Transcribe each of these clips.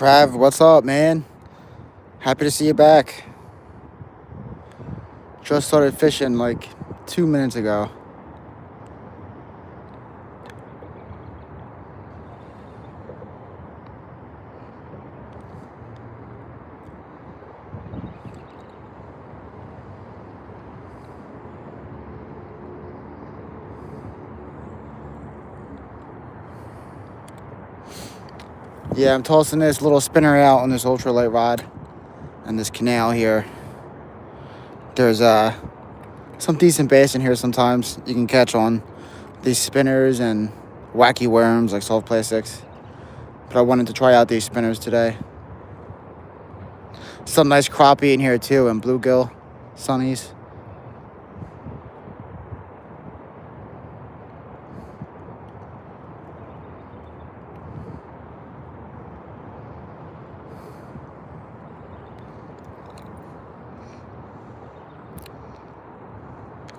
Trav, what's up, man? Happy to see you back. Just started fishing like 2 minutes ago. Yeah, I'm tossing this little spinner out on this ultralight rod and this canal here. There's some decent bass in here sometimes. You can catch on these spinners and wacky worms like soft plastics. But I wanted to try out these spinners today. Some nice crappie in here too and bluegill sunnies.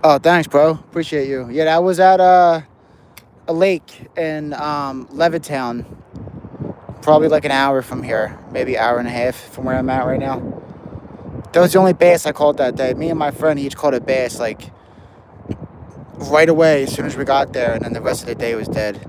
Oh, thanks, bro. Appreciate you. Yeah, that was at a lake in Levittown. Probably like an hour from here, maybe an hour and a half from where I'm at right now. That was the only bass I caught that day. Me and my friend each caught a bass like right away as soon as we got there, and then the rest of the day was dead.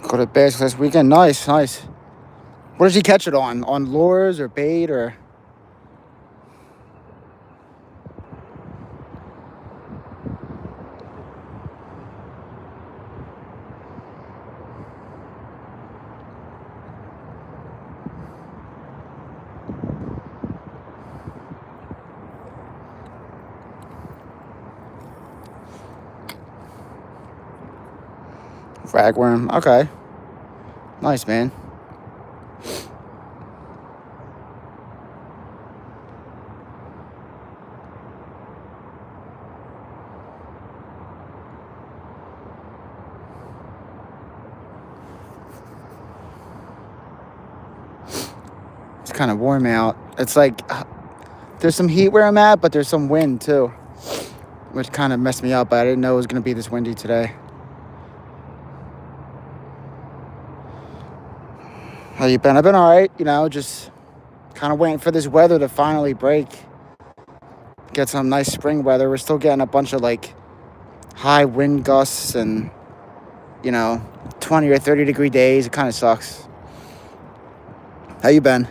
Caught a bass this weekend. Nice, nice. What did you catch it on? On lures or bait or? Ragworm. Okay. Nice, man. It's kind of warm out. It's like there's some heat where I'm at, but there's some wind too, which kind of messed me up. But I didn't know it was going to be this windy today. How you been? I've been all right, just kind of waiting for this weather to finally break. Get some nice spring weather. We're still getting a bunch of like high wind gusts and, 20 or 30 degree days. It kind of sucks. How you been?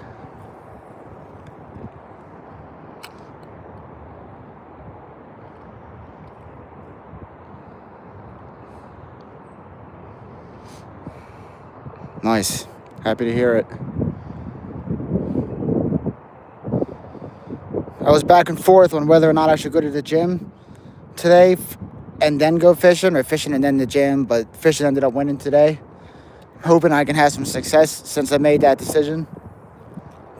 Nice. Happy to hear it. I was back and forth on whether or not I should go to the gym today and then go fishing, or fishing and then the gym, but fishing ended up winning today. Hoping I can have some success since I made that decision.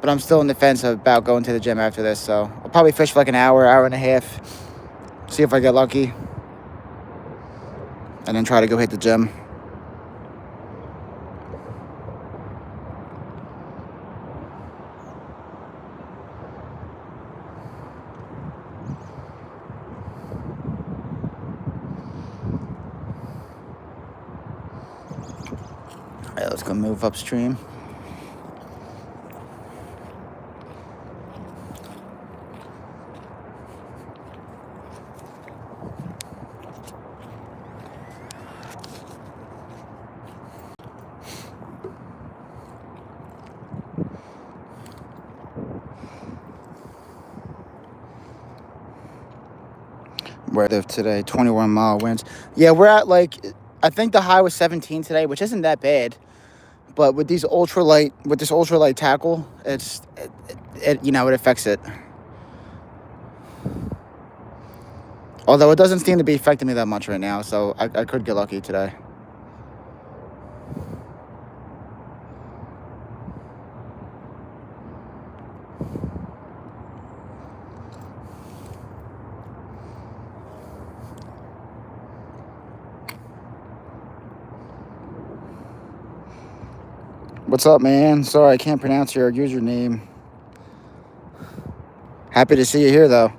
But I'm still on the fence about going to the gym after this, so I'll probably fish for like an hour and a half, see if I get lucky, and then try to go hit the gym. All right, let's go move upstream. Weather today, 21-mile winds. Yeah, we're at like I think the high was 17 today, which isn't that bad. But with this ultralight tackle, it affects it. Although it doesn't seem to be affecting me that much right now, so I could get lucky today. What's up, man? Sorry, I can't pronounce your username. Happy to see you here, though.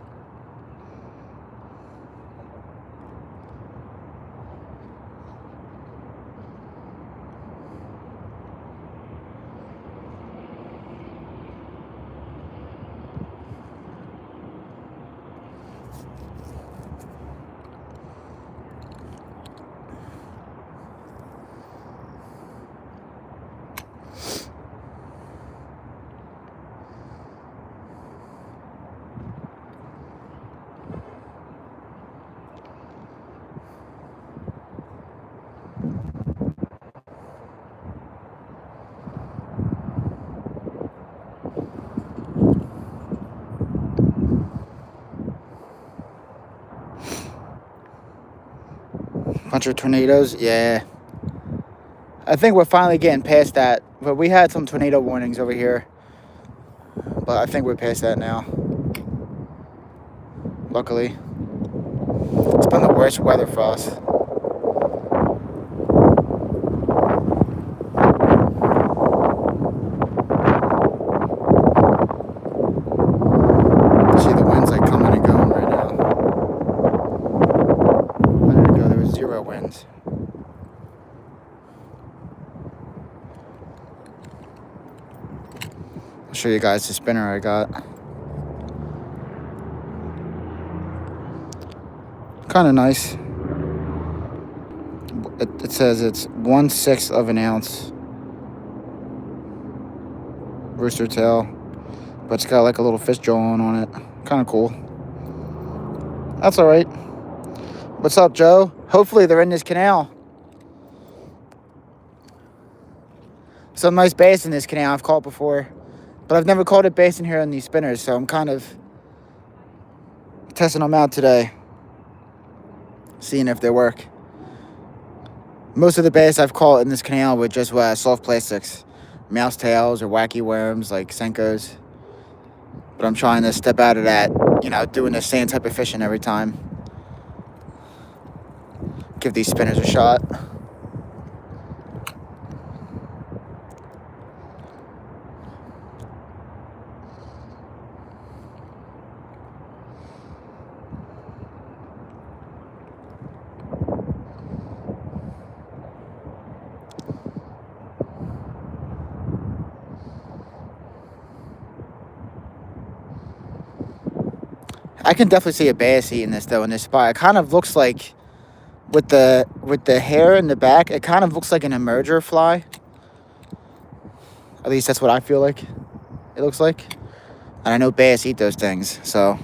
Bunch of tornadoes, yeah. I think we're finally getting past that. But we had some tornado warnings over here. But I think we're past that now. Luckily. It's been the worst weather for us. See the winds like coming and going right now. A minute ago there was 0 winds. I'll show you guys the spinner I got. Kind of nice. It says it's 1/6 of an ounce rooster tail, but it's got like a little fish jawing on it. Kind of cool. That's all right. What's up, Joe? Hopefully they're in this canal. Some nice bass in this canal I've caught before, but I've never caught a bass in here on these spinners, so I'm kind of testing them out today, seeing if they work. Most of the bass I've caught in this canal were just soft plastics, mouse tails or wacky worms like Senkos. But I'm trying to step out of that, doing the same type of fishing every time. Give these spinners a shot. I can definitely see a bass eating this though in this spot. It kind of looks like, with the hair in the back, it kind of looks like an emerger fly. At least that's what I feel like it looks like. And I know bass eat those things, so.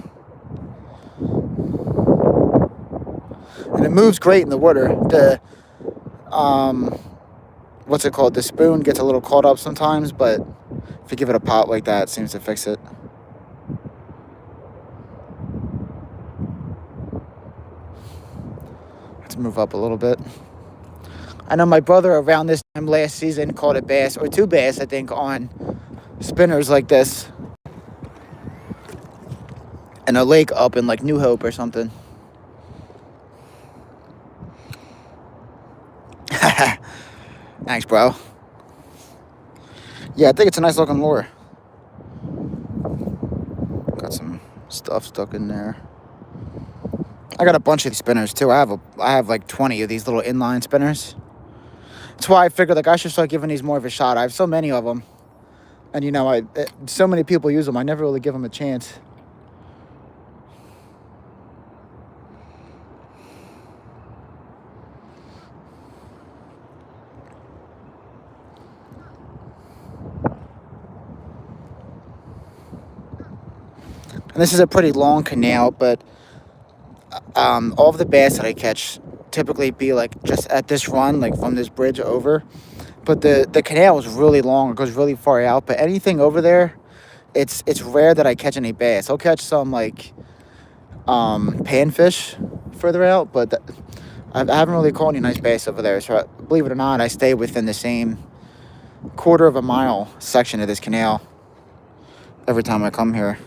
And it moves great in the water. The what's it called? The spoon gets a little caught up sometimes, but if you give it a pop like that, it seems to fix it. Let's move up a little bit. I know my brother around this time last season caught a bass, or 2 bass, I think, on spinners like this in a lake up in like New Hope or something. Thanks, bro. Yeah, I think it's a nice looking lure. Got some stuff stuck in there. I got a bunch of these spinners too. I have like 20 of these little inline spinners. That's why I figured like I should start giving these more of a shot. I have so many of them, and so many people use them. I never really give them a chance. And this is a pretty long canal, but all of the bass that I catch typically be like just at this run, like from this bridge over. But the canal is really long. It goes really far out. But anything over there, it's rare that I catch any bass. I'll catch some like panfish further out, but I haven't really caught any nice bass over there. So believe it or not, I stay within the same quarter of a mile section of this canal every time I come here.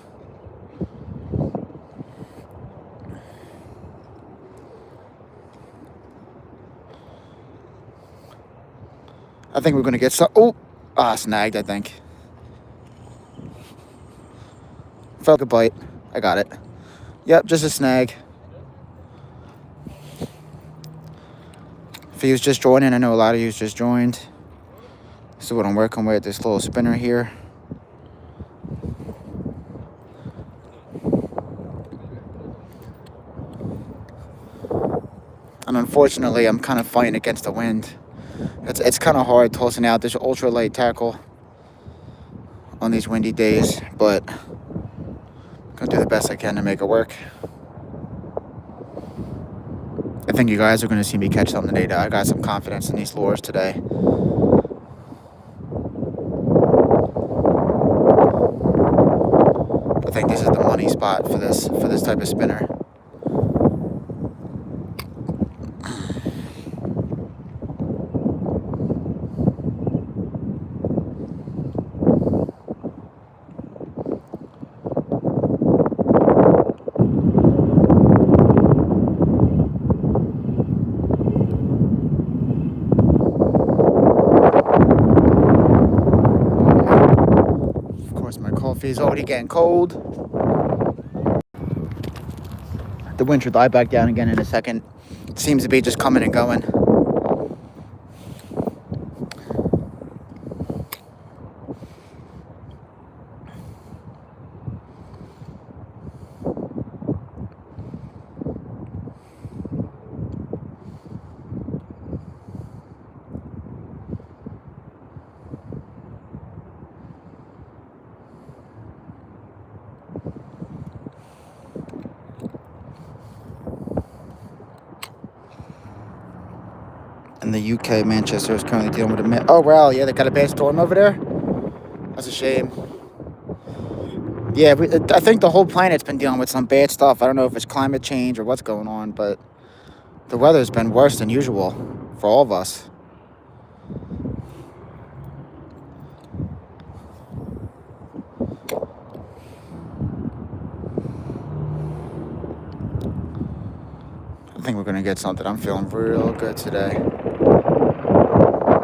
I think we're gonna get some. Snagged. I think felt like a bite. I got it. Yep, just a snag. If he was just joining, I know a lot of you just joined. This is what I'm working with, this little spinner here. And unfortunately, I'm kind of fighting against the wind. It's kind of hard tossing out this ultralight tackle on these windy days, but I'm gonna do the best I can to make it work. I think you guys are gonna see me catch something today. I got some confidence in these lures today. I think this is the money spot for this type of spinner. Coffee's already getting cold. The wind should die back down again in a second. It seems to be just coming and going. In the UK, Manchester is currently dealing with a... Oh, well, yeah, they got a bad storm over there? That's a shame. Yeah, I think the whole planet's been dealing with some bad stuff. I don't know if it's climate change or what's going on, but the weather's been worse than usual for all of us. I think we're going to get something. I'm feeling real good today.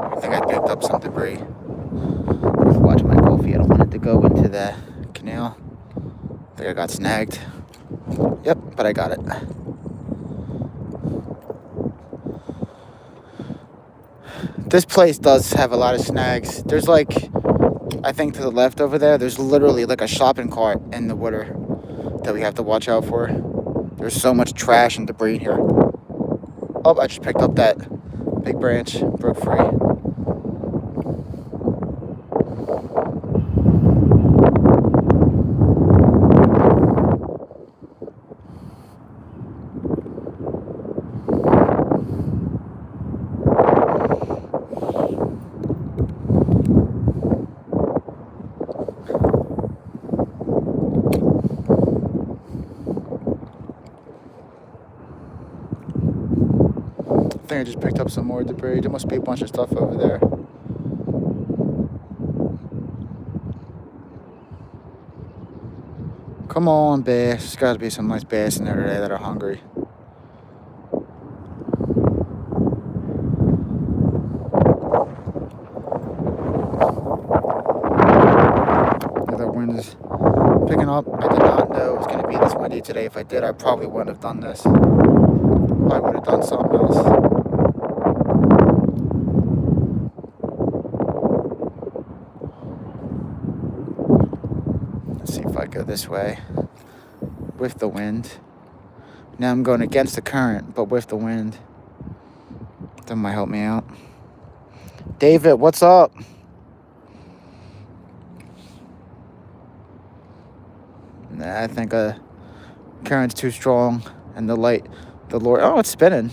I think I picked up some debris. Watch my coffee. I don't want it to go into the canal. I think I got snagged. Yep, but I got it. This place does have a lot of snags. There's like, I think to the left over there, there's literally like a shopping cart in the water that we have to watch out for. There's so much trash and debris here. Oh, I just picked up that big branch. Broke free. I think I just picked up some more debris. There must be a bunch of stuff over there. Come on, bass. There's got to be some nice bass in there today that are hungry. The wind is picking up. I did not know it was going to be this windy today. If I did, I probably wouldn't have done this. I would have done something else. Let's see if I go this way with the wind. Now I'm going against the current, but with the wind. That might help me out. David, what's up? Nah, I think current's too strong and the lure. Oh, it's spinning.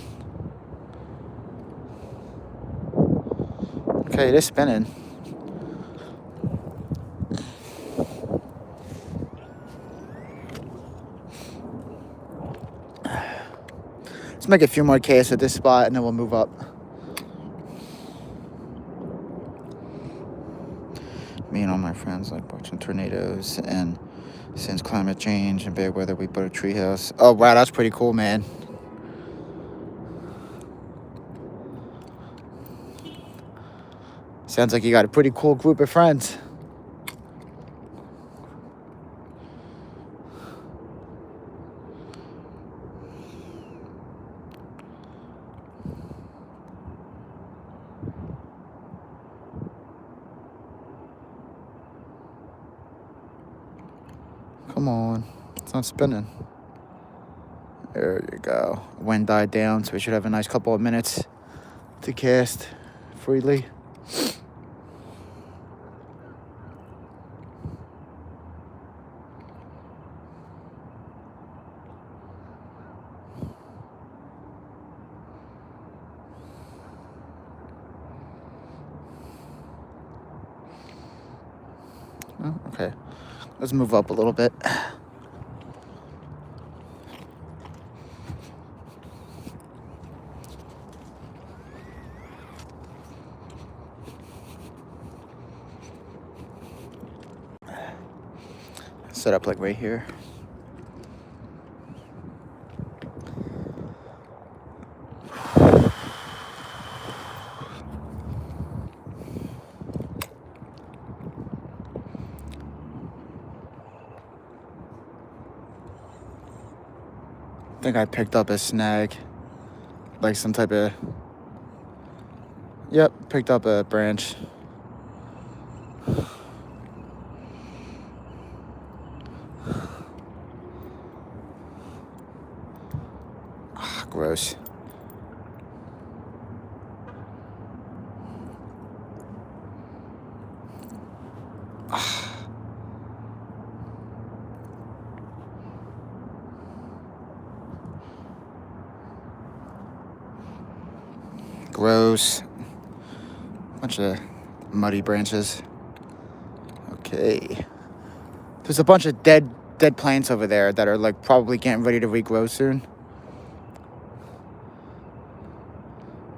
Okay, it is spinning. Let's make a few more casts at this spot and then we'll move up. Me and all my friends like watching tornadoes, and since climate change and bad weather, we put a treehouse. Oh wow, that's pretty cool, man. Sounds like you got a pretty cool group of friends. Come on, it's not spinning. There you go. Wind died down, so we should have a nice couple of minutes to cast freely. Oh, okay, let's move up a little bit. Set up like right here. I think I picked up a snag, like some type of, yep, picked up a branch. Gross. Gross. Bunch of muddy branches. Okay. There's a bunch of dead plants over there that are like probably getting ready to regrow soon.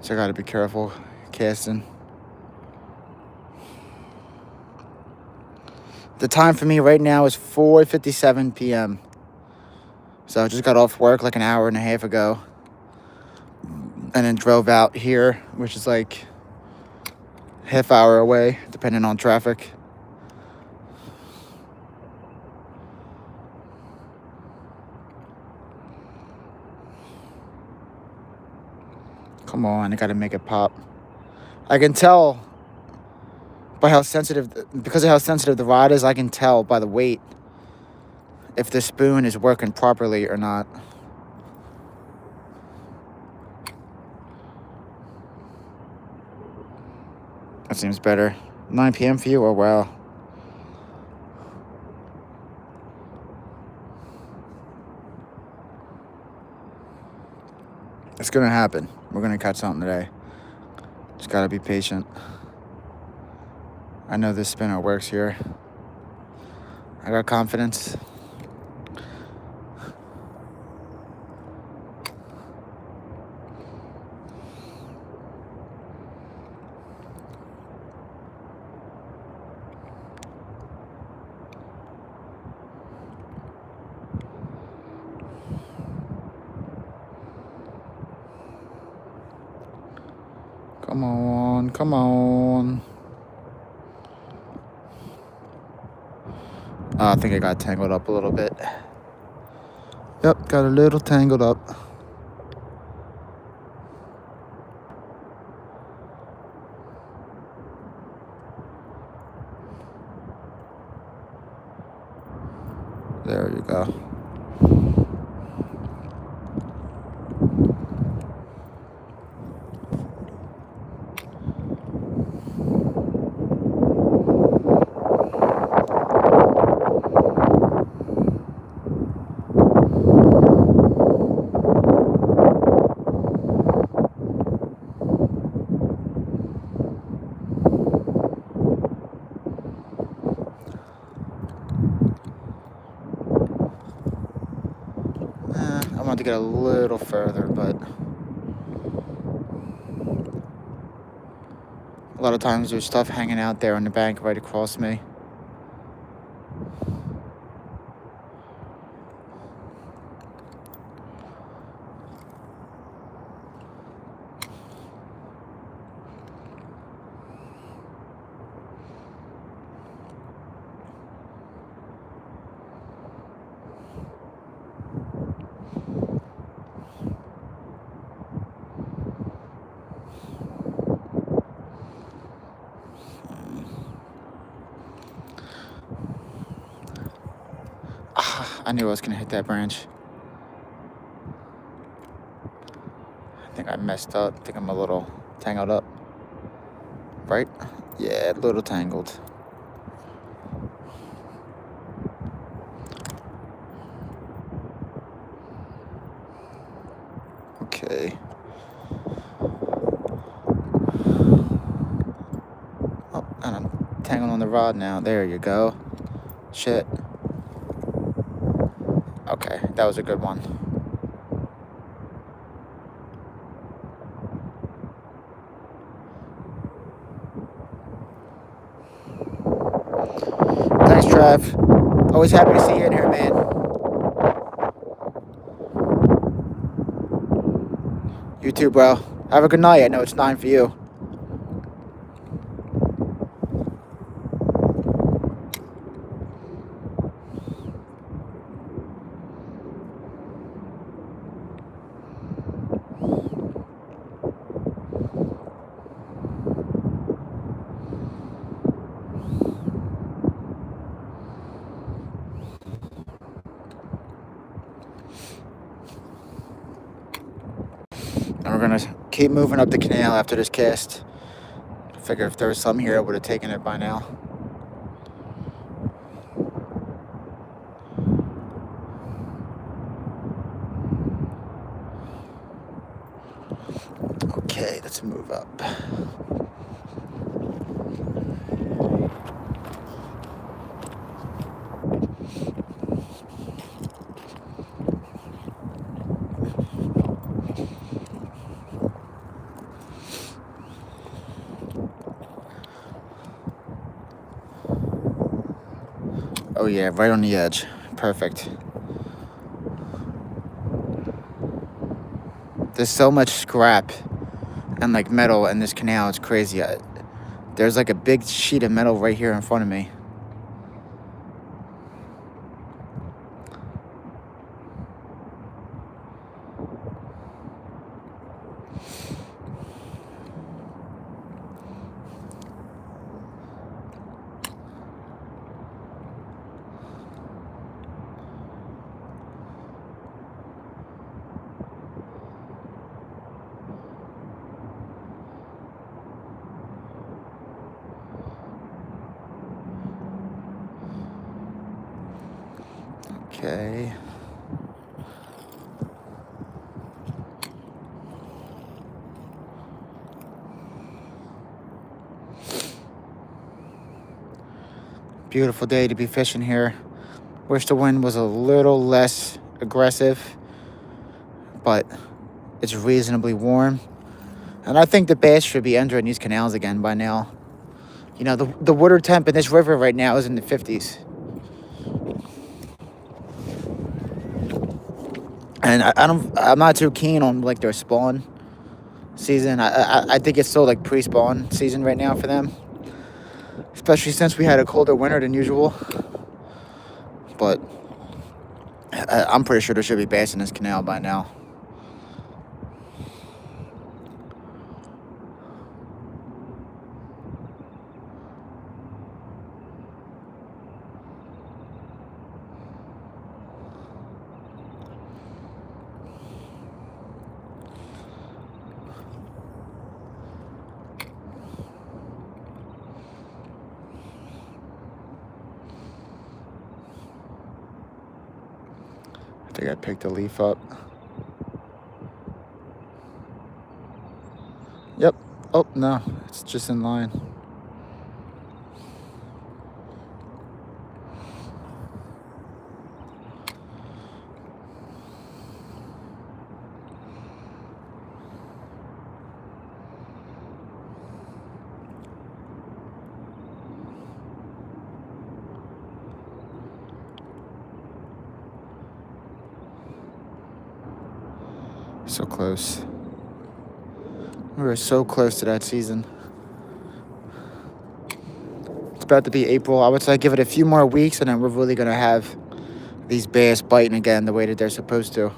So I gotta be careful casting. The time for me right now is 4:57 p.m. So I just got off work like an hour and a half ago. And then drove out here, which is like half hour away, depending on traffic. Come on, I gotta make it pop. I can tell by how sensitive, because of how sensitive the rod is, I can tell by the weight if the spoon is working properly or not. That seems better. 9 p.m. for you? Oh, wow. It's gonna happen. We're gonna catch something today. Just gotta be patient. I know this spinner works here. I got confidence. Come on, come on. I think I got tangled up a little bit. Yep, got a little tangled up. There you go. want to get a little further, but a lot of times there's stuff hanging out there on the bank right across me. I knew I was gonna hit that branch. I think I messed up. I think I'm a little tangled up. Right? Yeah, a little tangled. Okay. Oh, and I'm tangled on the rod now. There you go. Shit. Okay, that was a good one. Thanks, Trav. Always happy to see you in here, man. You too, bro. Have a good night. I know it's 9 for you. And we're gonna keep moving up the canal after this cast. I figure if there was some here, I would have taken it by now. Okay, let's move up. Oh yeah, right on the edge. Perfect. There's so much scrap and like metal in this canal. It's crazy. There's like a big sheet of metal right here in front of me. Okay. Beautiful day to be fishing here. Wish the wind was a little less aggressive, but it's reasonably warm. And I think the bass should be entering these canals again by now. You know, the water temp in this river right now is in the 50s. And I'm not too keen on like their spawn season. I think it's still like pre-spawn season right now for them, especially since we had a colder winter than usual. But I'm pretty sure there should be bass in this canal by now. I think I picked a leaf up. Yep. Oh, no. It's just in line. So close. We were so close to that season. It's about to be April. I would say give it a few more weeks, and then we're really going to have these bass biting again the way that they're supposed to.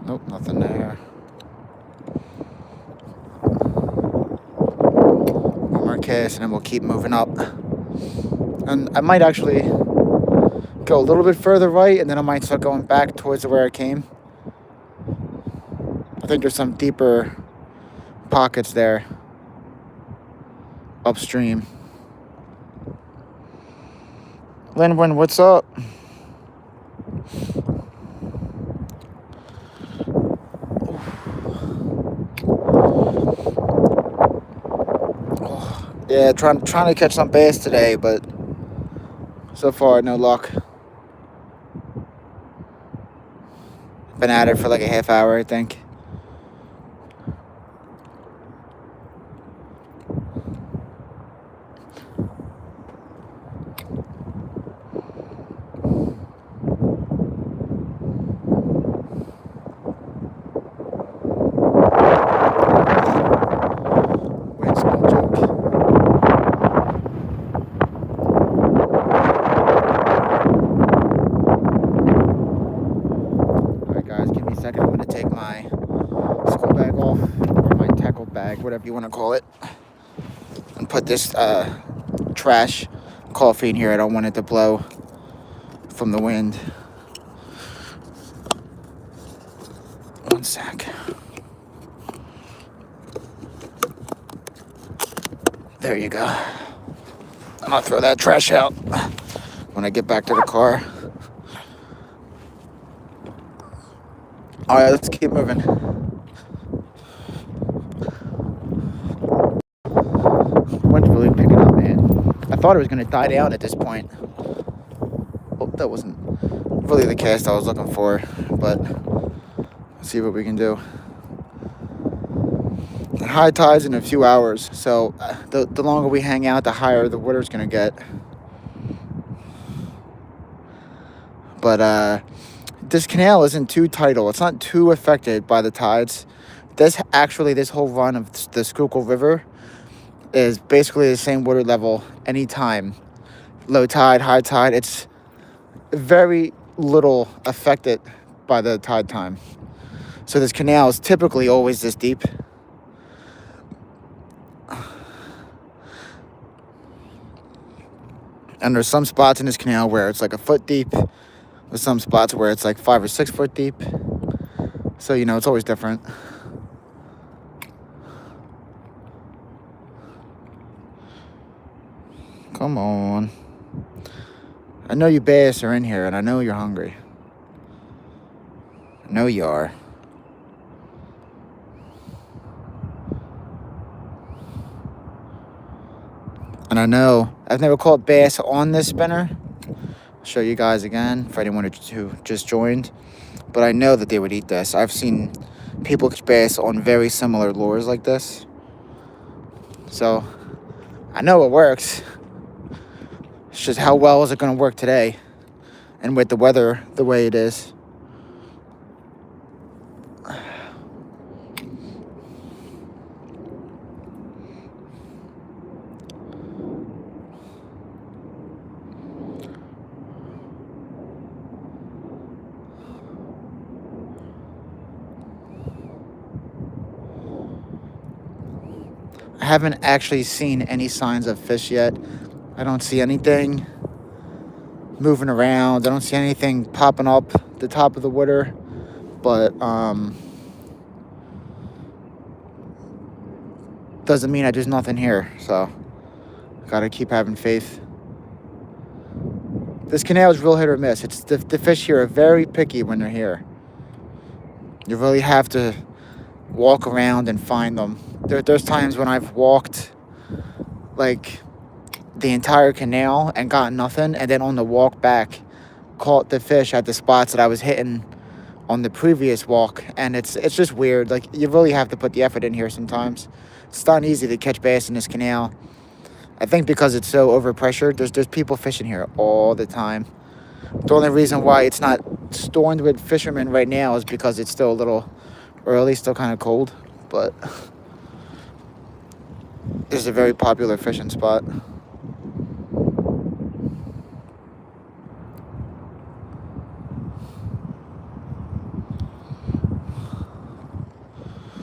Nope, nothing there. One more cast, and then we'll keep moving up. And I might actually go a little bit further right, and then I might start going back towards where I came. I think there's some deeper pockets there upstream. Linwin, what's up? Yeah, trying to catch some bass today, but so far no luck. Been at it for like a half hour, I think. Whatever you want to call it, and put this trash coffee in here. I don't want it to blow from the wind. One sec. There you go. And I'll throw that trash out when I get back to the car. All right, let's keep moving. Wind's really picking up, man. I thought it was going to die down at this point. Oh, that wasn't really the cast I was looking for, but let's see what we can do. High tide's in a few hours, so the longer we hang out, the higher the water's going to get. But this canal isn't too tidal. It's not too affected by the tides. This whole run of the Schuylkill River is basically the same water level anytime. Low tide, high tide, it's very little affected by the tide time. So this canal is typically always this deep. And there's some spots in this canal where it's like a foot deep. There's some spots where it's like 5 or 6 foot deep. So, it's always different. Come on. I know you bass are in here, and I know you're hungry. I know you are. And I know I've never caught bass on this spinner. I'll show you guys again for anyone who just joined. But I know that they would eat this. I've seen people catch bass on very similar lures like this. So I know it works. It's just how well is it going to work today? And with the weather the way it is. I haven't actually seen any signs of fish yet. I don't see anything moving around. I don't see anything popping up the top of the water. But doesn't mean there's nothing here. So gotta keep having faith. This canal is real hit or miss. It's the fish here are very picky when they're here. You really have to walk around and find them. There's times when I've walked like the entire canal and got nothing, and then on the walk back caught the fish at the spots that I was hitting on the previous walk, and it's just weird. Like, you really have to put the effort in here sometimes. It's not easy to catch bass in this canal. I think because it's so overpressured, there's people fishing here all the time. The only reason why it's not stormed with fishermen right now is because it's still a little early, still kind of cold, but it's a very popular fishing spot.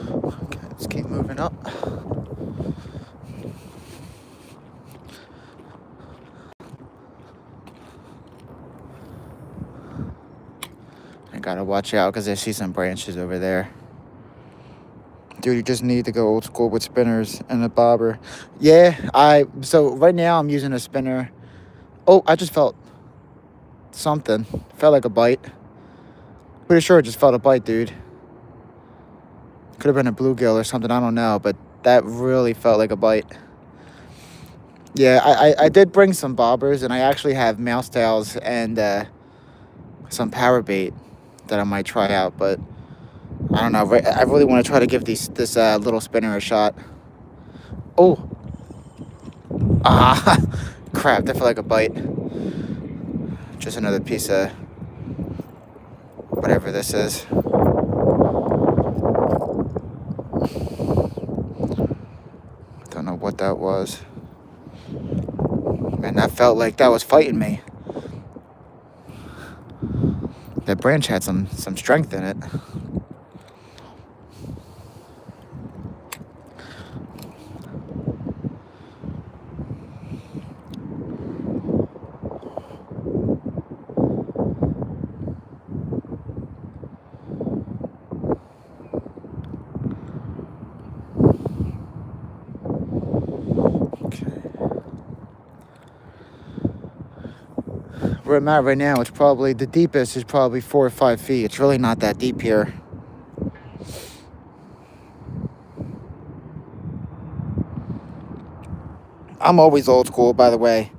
Okay, let's keep moving up. I gotta watch out because I see some branches over there. Dude, you just need to go old school with spinners and a bobber. Yeah, so right now I'm using a spinner. Oh, I just felt something. Felt like a bite. Pretty sure it just felt a bite, dude. Could have been a bluegill or something, I don't know, but that really felt like a bite. Yeah, I did bring some bobbers, and I actually have mouse tails and some power bait that I might try out, but I don't know. I really want to try to give this little spinner a shot. Oh, ah, crap! That felt like a bite. Just another piece of whatever this is. Don't know what that was. Man, that felt like that was fighting me. That branch had some strength in it. Where I'm at right now, it's probably the deepest is probably 4 or 5 feet. It's really not that deep here. I'm always old school, by the way.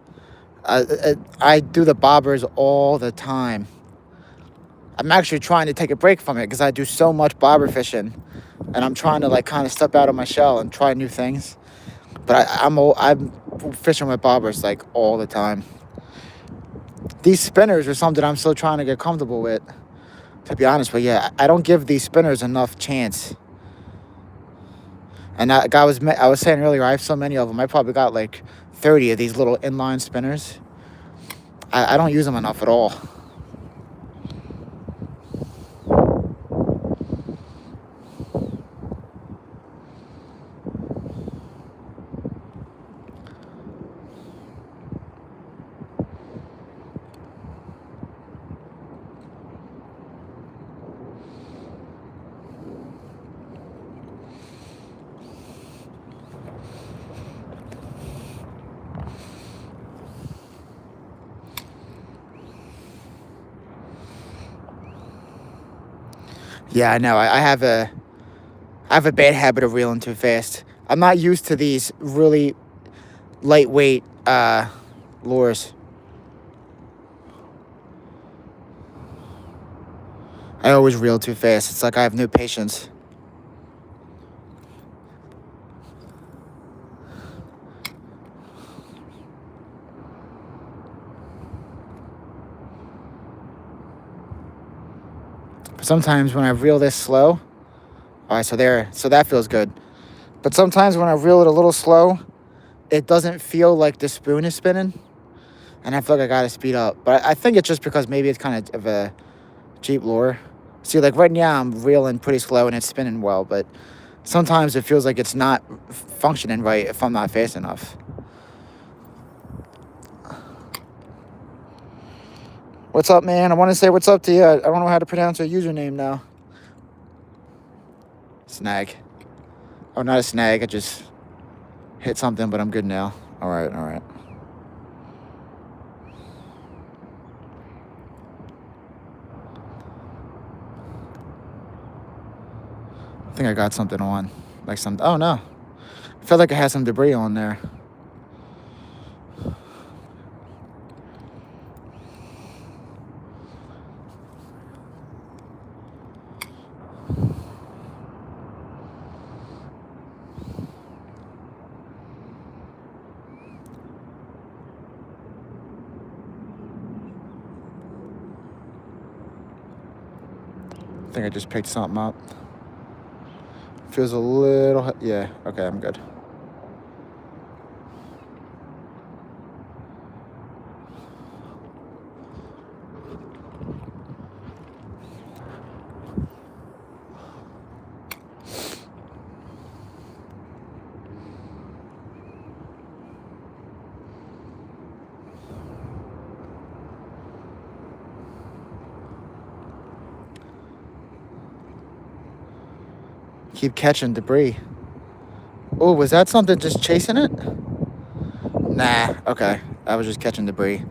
I do the bobbers all the time. I'm actually trying to take a break from it because I do so much bobber fishing, and I'm trying to like kind of step out of my shell and try new things. But I'm fishing with bobbers like all the time. These spinners are something I'm still trying to get comfortable with, to be honest. But yeah, I don't give these spinners enough chance. And I was saying earlier, I have so many of them. I probably got like 30 of these little inline spinners. I don't use them enough at all. Yeah, I know. I have a bad habit of reeling too fast. I'm not used to these really lightweight lures. I always reel too fast. It's like I have no patience. But sometimes when I reel this slow, all right, so that feels good. But sometimes when I reel it a little slow, it doesn't feel like the spoon is spinning, and I feel like I gotta speed up. But I think it's just because maybe it's kind of a cheap lure. See, like right now I'm reeling pretty slow and it's spinning well, but sometimes it feels like it's not functioning right if I'm not fast enough. What's up, man? I want to say what's up to you. I don't know how to pronounce your username now. Snag. Oh, not a snag. I just hit something, but I'm good now. All right, all right. I think I got something on. Like some... Oh, no. I felt like I had some debris on there. think I just picked something up. Feels a little... Yeah, okay, I'm good. Keep catching debris. Oh, was that something just chasing it? Nah, okay. I was just catching debris.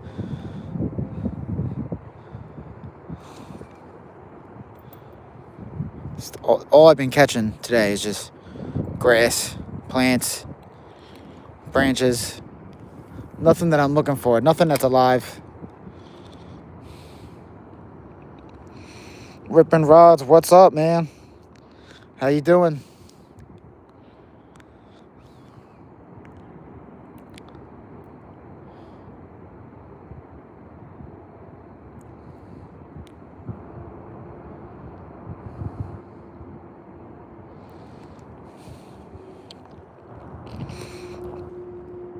All I've been catching today is just grass, plants, branches. Nothing that I'm looking for. Nothing that's alive. Ripping rods, what's up, man? How you doing?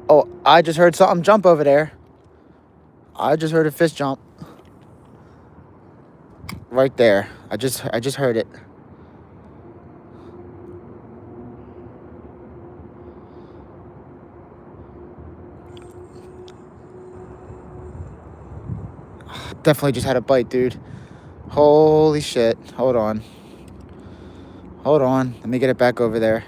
Oh, I just heard something jump over there. I just heard a fish jump. Right there. I just heard it. Definitely just had a bite, dude. Holy shit. Hold on. Hold on. Let me get it back over there.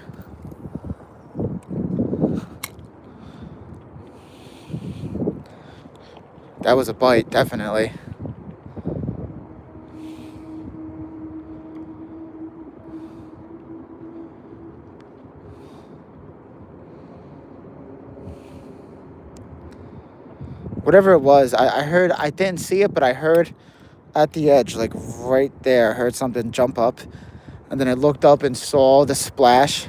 That was a bite, definitely. Whatever it was, I heard, I didn't see it, but I heard at the edge, like right there, I heard something jump up. And then I looked up and saw the splash.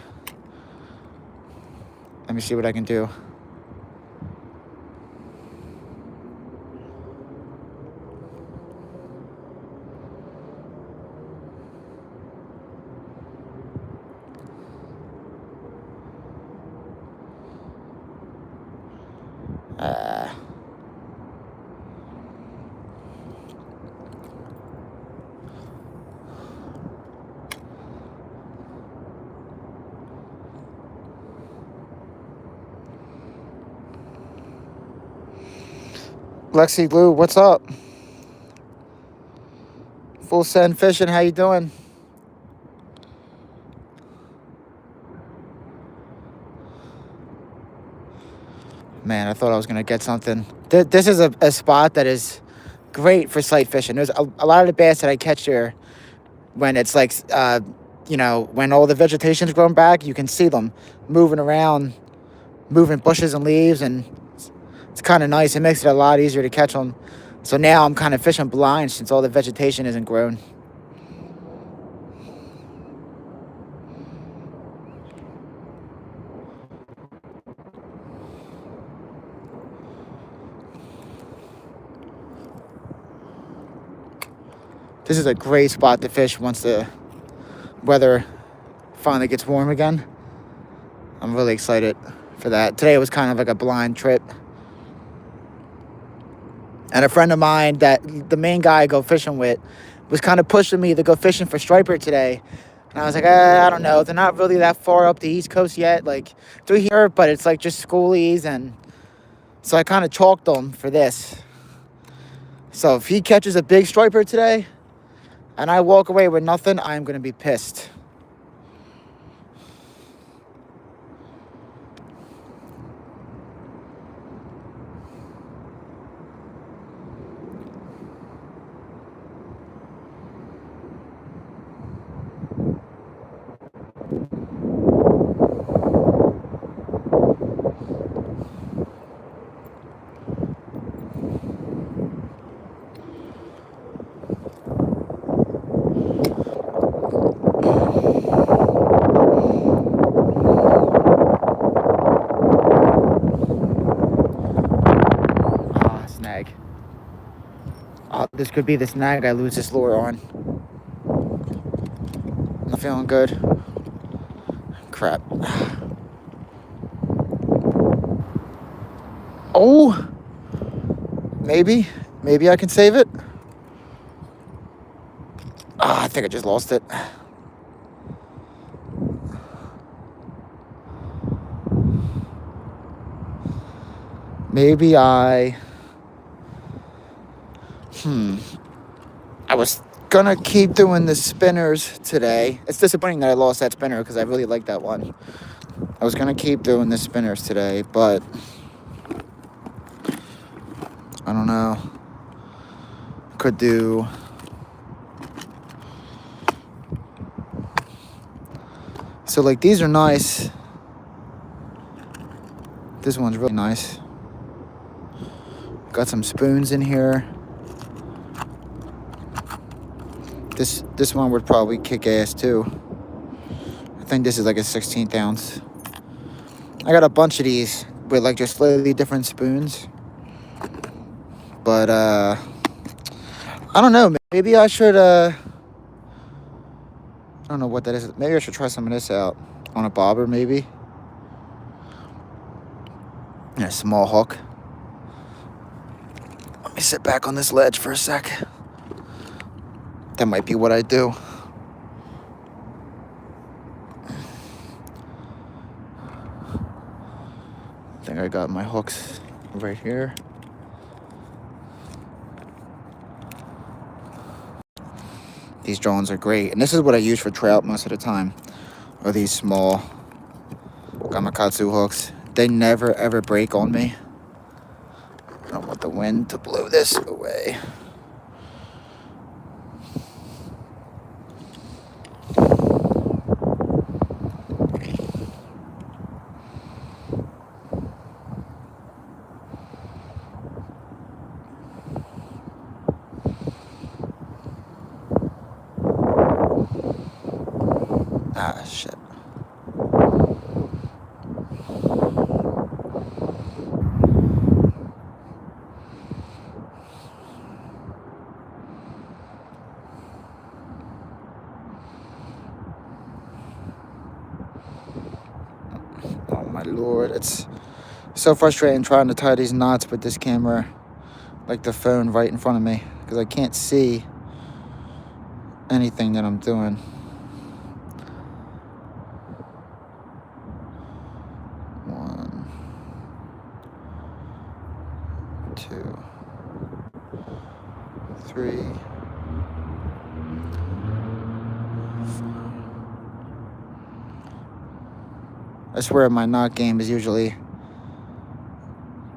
Let me see what I can do. Lexi Lou, what's up? Full Send Fishing, how you doing? Man, I thought I was going to get something. This is a spot that is great for sight fishing. There's a lot of the bass that I catch here when it's like, when all the vegetation's grown back, you can see them moving around, moving bushes and leaves, and it's kind of nice. It makes it a lot easier to catch them. So now I'm kind of fishing blind since all the vegetation isn't grown. This is a great spot to fish once the weather finally gets warm again. I'm really excited for that. Today was kind of like a blind trip. And a friend of mine that the main guy I go fishing with was kind of pushing me to go fishing for striper today. And I was like, I don't know. They're not really that far up the East Coast yet. Like, they're here, but it's like just schoolies. And so I kind of chalked them for this. So if he catches a big striper today and I walk away with nothing, I'm going to be pissed. Snag. This could be the snag I lose this lure on. Not feeling good. Crap. Oh! Maybe. Maybe I can save it. Ah, I think I just lost it. Maybe I was gonna keep doing the spinners today. It's disappointing that I lost that spinner because I really like that one. I was gonna keep doing the spinners today, but I don't know. Could do. So like these are nice. This one's really nice. Got some spoons in here. This one would probably kick ass too. I think this is like a 16th ounce. I got a bunch of these with like just slightly different spoons. But I don't know. Maybe I should I don't know what that is. Maybe I should try some of this out on a bobber maybe. And a small hook. Let me sit back on this ledge for a sec. That might be what I do. I think I got my hooks right here. These drones are great. And this is what I use for trout most of the time. Are these small Gamakatsu hooks. They never ever break on me. I don't want the wind to blow this away. Ah, shit. Oh my lord, it's so frustrating trying to tie these knots with this camera, like the phone right in front of me, because I can't see anything that I'm doing. One, two, three, four. I swear my knot game is usually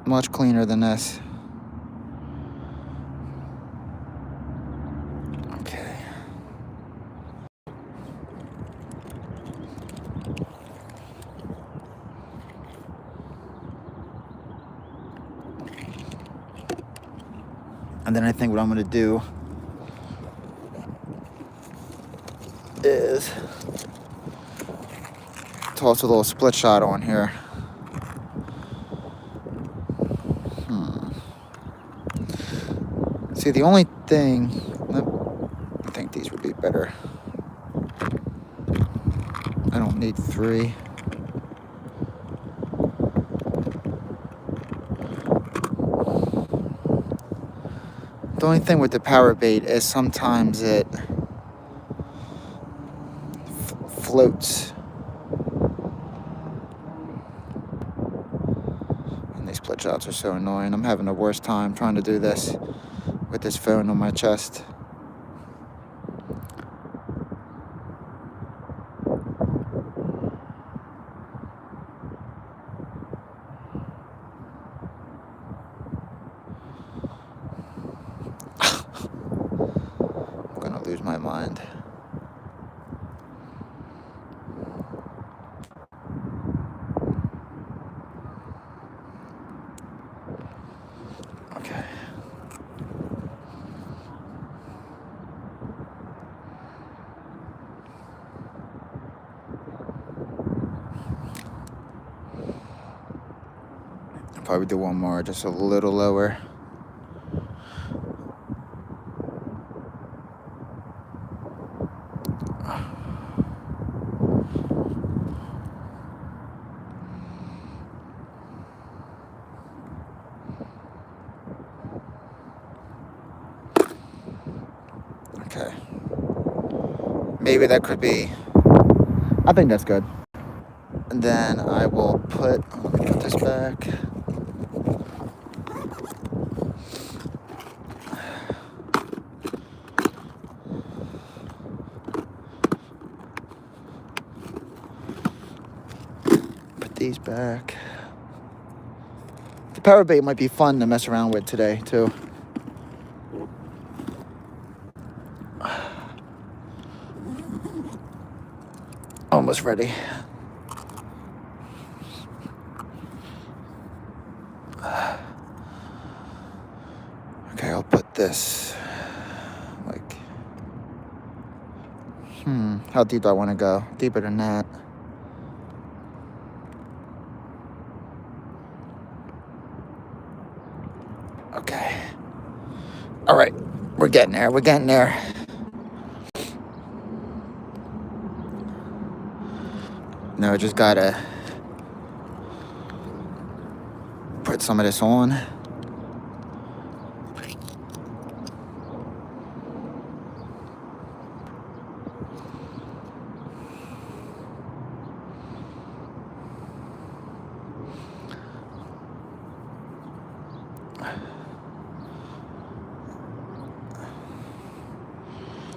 much cleaner than this. Okay. And then I think what I'm gonna do is toss a little split shot on here. See, the only thing, I think these would be better. I don't need three. The only thing with the power bait is sometimes it floats. And these split shots are so annoying. I'm having the worst time trying to do this with this phone on my chest. I'm gonna lose my mind. Okay. I'll probably do one more, just a little lower. maybe that could be, I think that's good. And then I will put this back. Put these back. The power bait might be fun to mess around with today too. Almost ready. Okay, I'll put this like, how deep do I want to go? Deeper than that. Okay. All right, we're getting there. We're getting there. Now I just gotta put some of this on.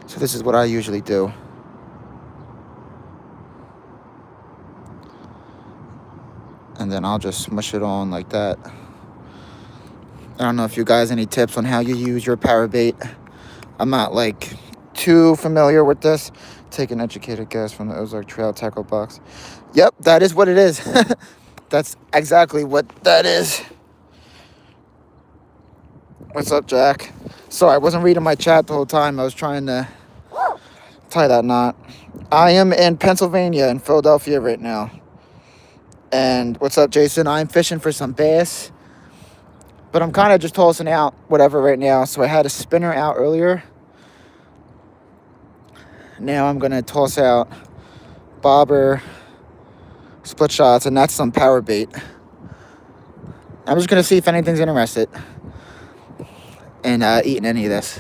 So this is what I usually do. And then I'll just smush it on like that. I don't know if you guys any tips on how you use your power bait. I'm not like too familiar with this. Take an educated guess from the Ozark Trail tackle box. Yep, that is what it is. That's exactly what that is. What's up, Jack? Sorry, I wasn't reading my chat the whole time. I was trying to tie that knot. I am in Pennsylvania, in Philadelphia right now. And what's up, Jason? I'm fishing for some bass. But I'm kind of just tossing out whatever right now. So I had a spinner out earlier. Now I'm going to toss out bobber, split shots, and that's some power bait. I'm just going to see if anything's interested in eating any of this.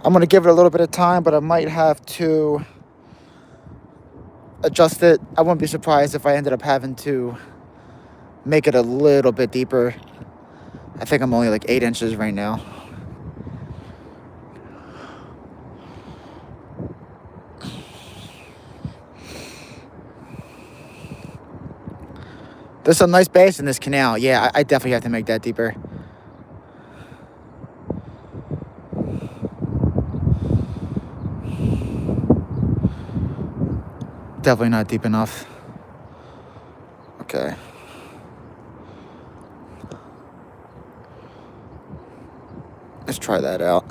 I'm going to give it a little bit of time, but I might have to adjust it. I wouldn't be surprised if I ended up having to make it a little bit deeper. I think I'm only like 8 inches right now. There's some nice bass in this canal. Yeah, I definitely have to make that deeper. Definitely not deep enough. Okay. Let's try that out.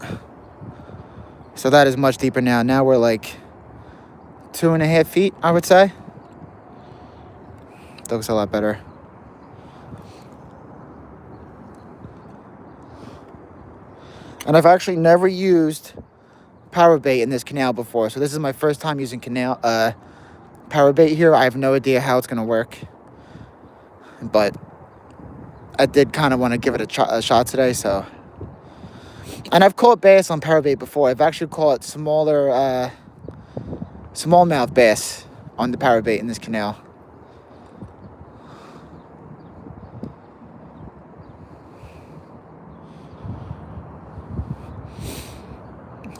So that is much deeper now. Now we're like 2.5 feet, I would say. That looks a lot better. And I've actually never used power bait in this canal before. So this is my first time using canal power bait here. I have no idea how it's going to work. But I did kind of want to give it a shot today, so. And I've caught bass on power bait before. I've actually caught smaller smallmouth bass on the power bait in this canal.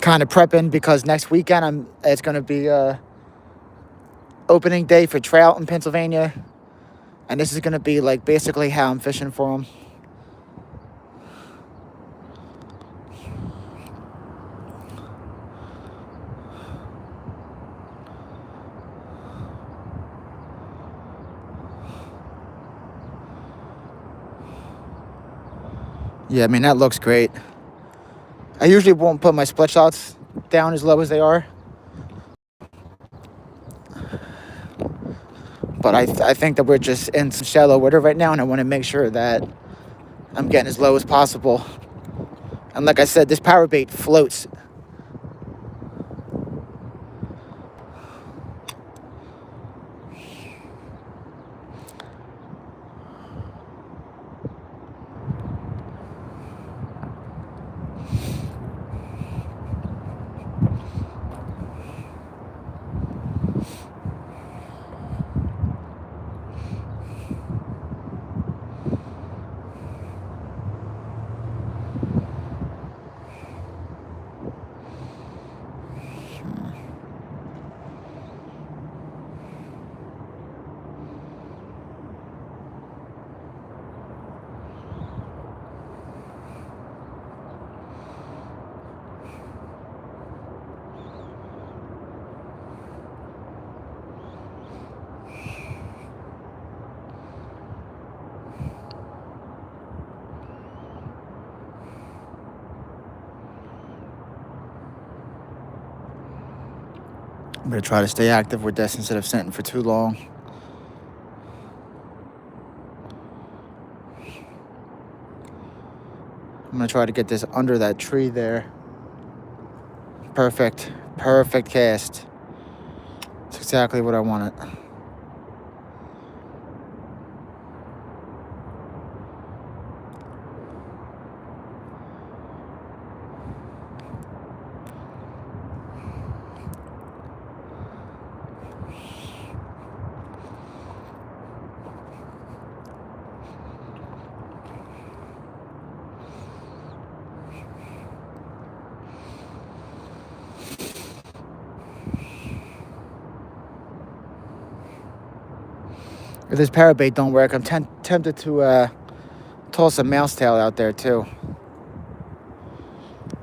Kind of prepping because next weekend it's going to be opening day for trout in Pennsylvania, and this is going to be like basically how I'm fishing for them. Yeah, I mean, that looks great. I usually won't put my split shots down as low as they are. But I think that we're just in some shallow water right now, and I want to make sure that I'm getting as low as possible. And like I said, this power bait floats. I'm going to try to stay active with this instead of sitting for too long. I'm going to try to get this under that tree there. Perfect. Perfect cast. It's exactly what I wanted. If this parrot bait don't work, I'm tempted to toss a mouse tail out there too.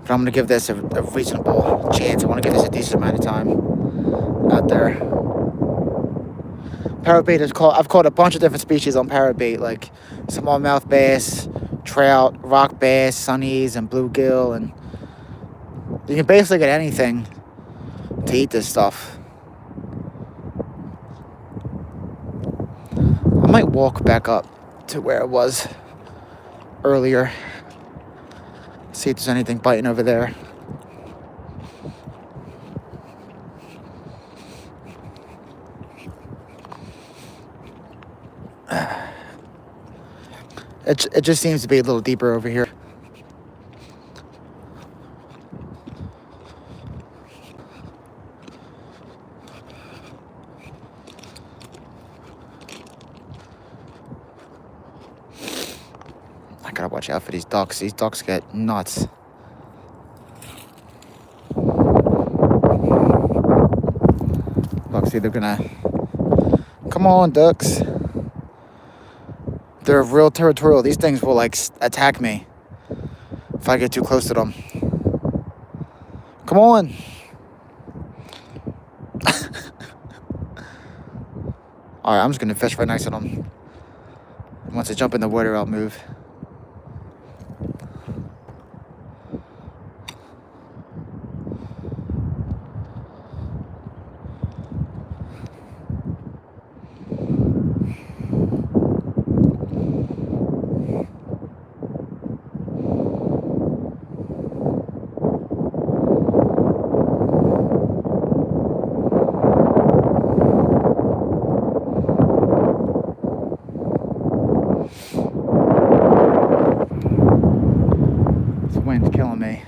But I'm going to give this a reasonable chance. I want to give this a decent amount of time out there. Parrot bait is caught. I've caught a bunch of different species on parrot bait, like smallmouth bass, trout, rock bass, sunnies, and bluegill, and you can basically get anything to eat this stuff. I might walk back up to where it was earlier. See if there's anything biting over there. It just seems to be a little deeper over here. I gotta watch out for these ducks. These ducks get nuts. Look, see, they're gonna... Come on, ducks. They're real territorial. These things will, like, attack me if I get too close to them. Come on. Alright, I'm just gonna fish right next to them. Once I jump in the water, I'll move. Wind's killing me.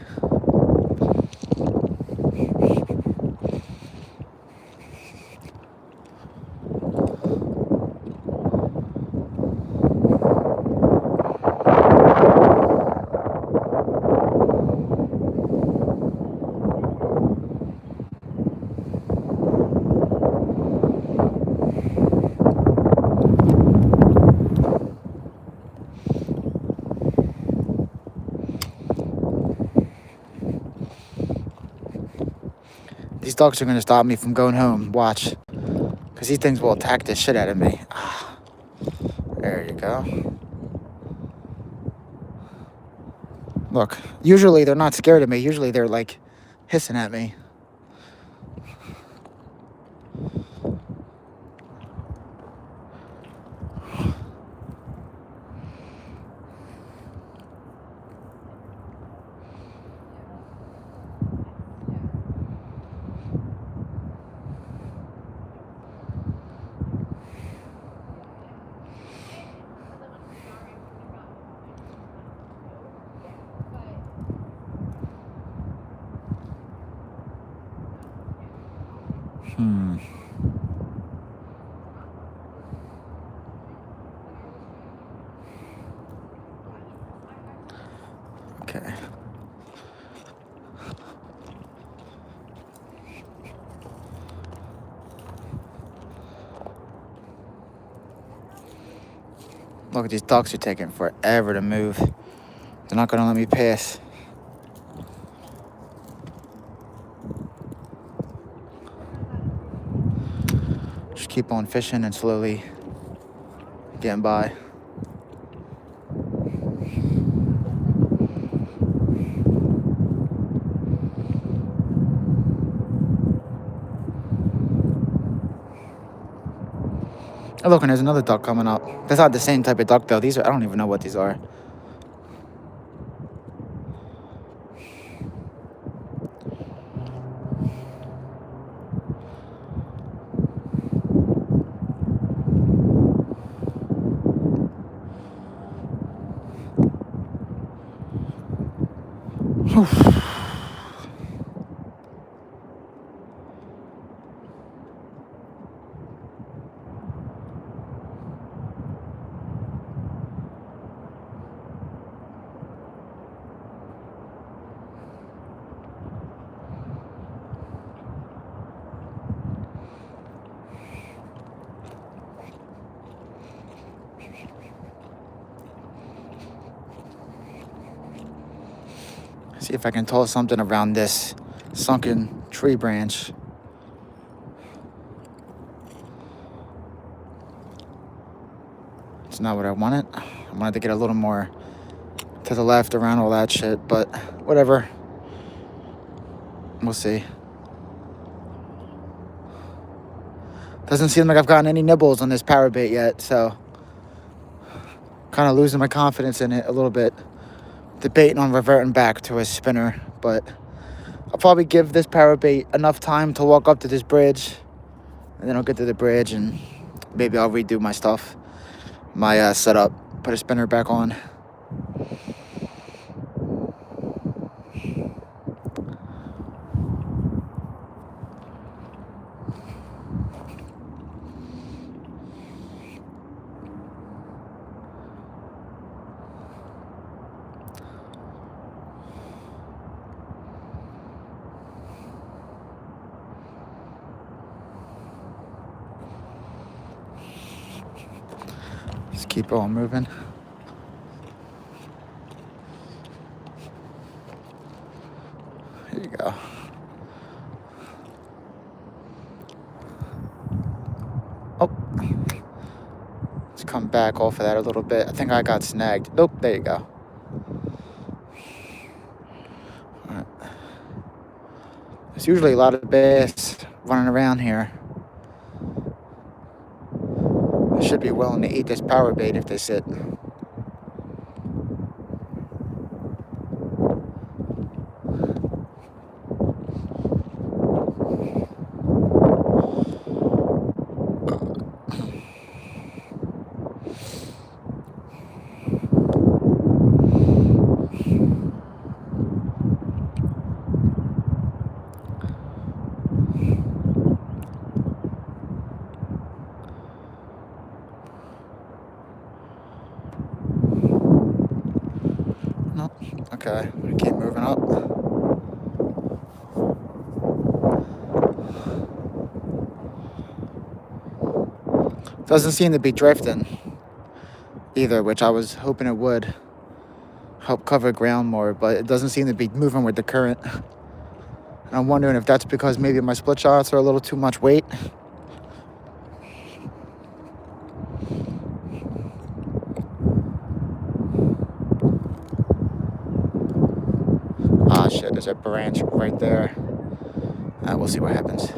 These dogs are going to stop me from going home. Watch. Because these things will attack the shit out of me. There you go. Look, usually they're not scared of me. Usually they're like hissing at me. Okay. Look, these ducks are taking forever to move. They're not going to let me pass. Just keep on fishing and slowly getting by. Oh, look, and there's another duck coming up. That's not the same type of duck, though. These are, I don't even know what these are. See if I can toss something around this sunken tree branch. It's not what I wanted. I wanted to get a little more to the left around all that shit, but whatever. We'll see. Doesn't seem like I've gotten any nibbles on this power bait yet, so kind of losing my confidence in it a little bit. Debating on reverting back to a spinner, but I'll probably give this power bait enough time to walk up to this bridge, and then I'll get to the bridge and maybe I'll redo my stuff, my setup, put a spinner back on. Just keep on moving. Here you go. Oh, let's come back off of that a little bit. I think I got snagged. Nope, there you go. All right. There's usually a lot of bass running around here. They should be willing to eat this power bait if they sit. Nope. Okay, keep moving up. Doesn't seem to be drifting either, which I was hoping it would help cover ground more, but it doesn't seem to be moving with the current. And I'm wondering if that's because maybe my split shots are a little too much weight. Ah, shit, there's a branch right there. We'll see what happens.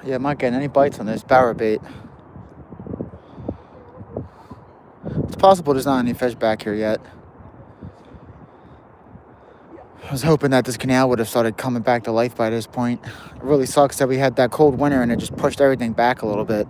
Yeah, I'm not getting any bites on this power bait. It's possible there's not any fish back here yet. was hoping that this canal would have started coming back to life by this point. It really sucks that we had that cold winter and it just pushed everything back a little bit.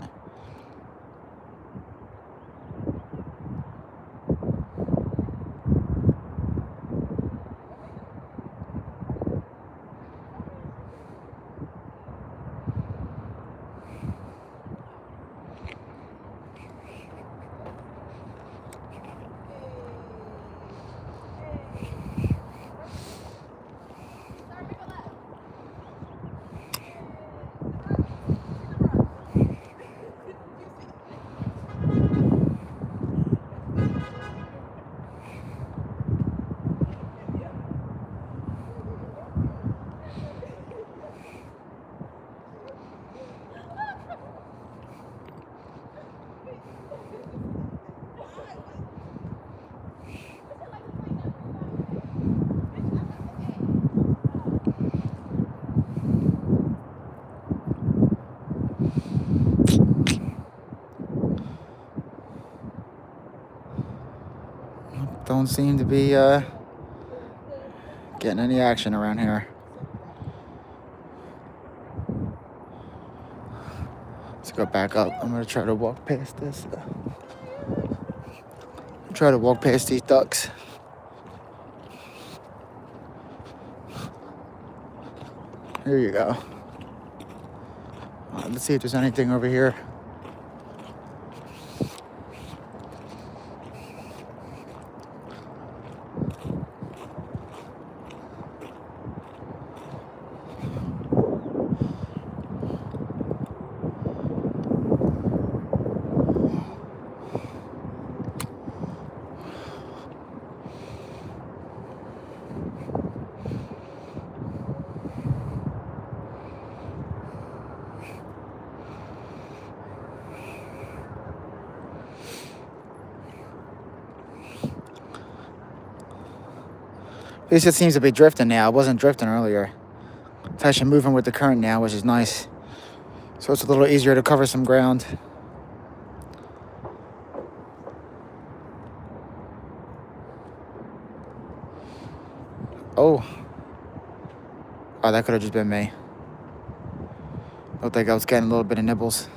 Don't seem to be getting any action around here. Let's go back up. I'm gonna try to walk past this. Try to walk past these ducks. Here you go. Let's see if there's anything over here. At least it seems to be drifting now. It wasn't drifting earlier. It's actually moving with the current now, which is nice. So it's a little easier to cover some ground. Oh. Oh, that could have just been me. Looked like I was getting a little bit of nibbles.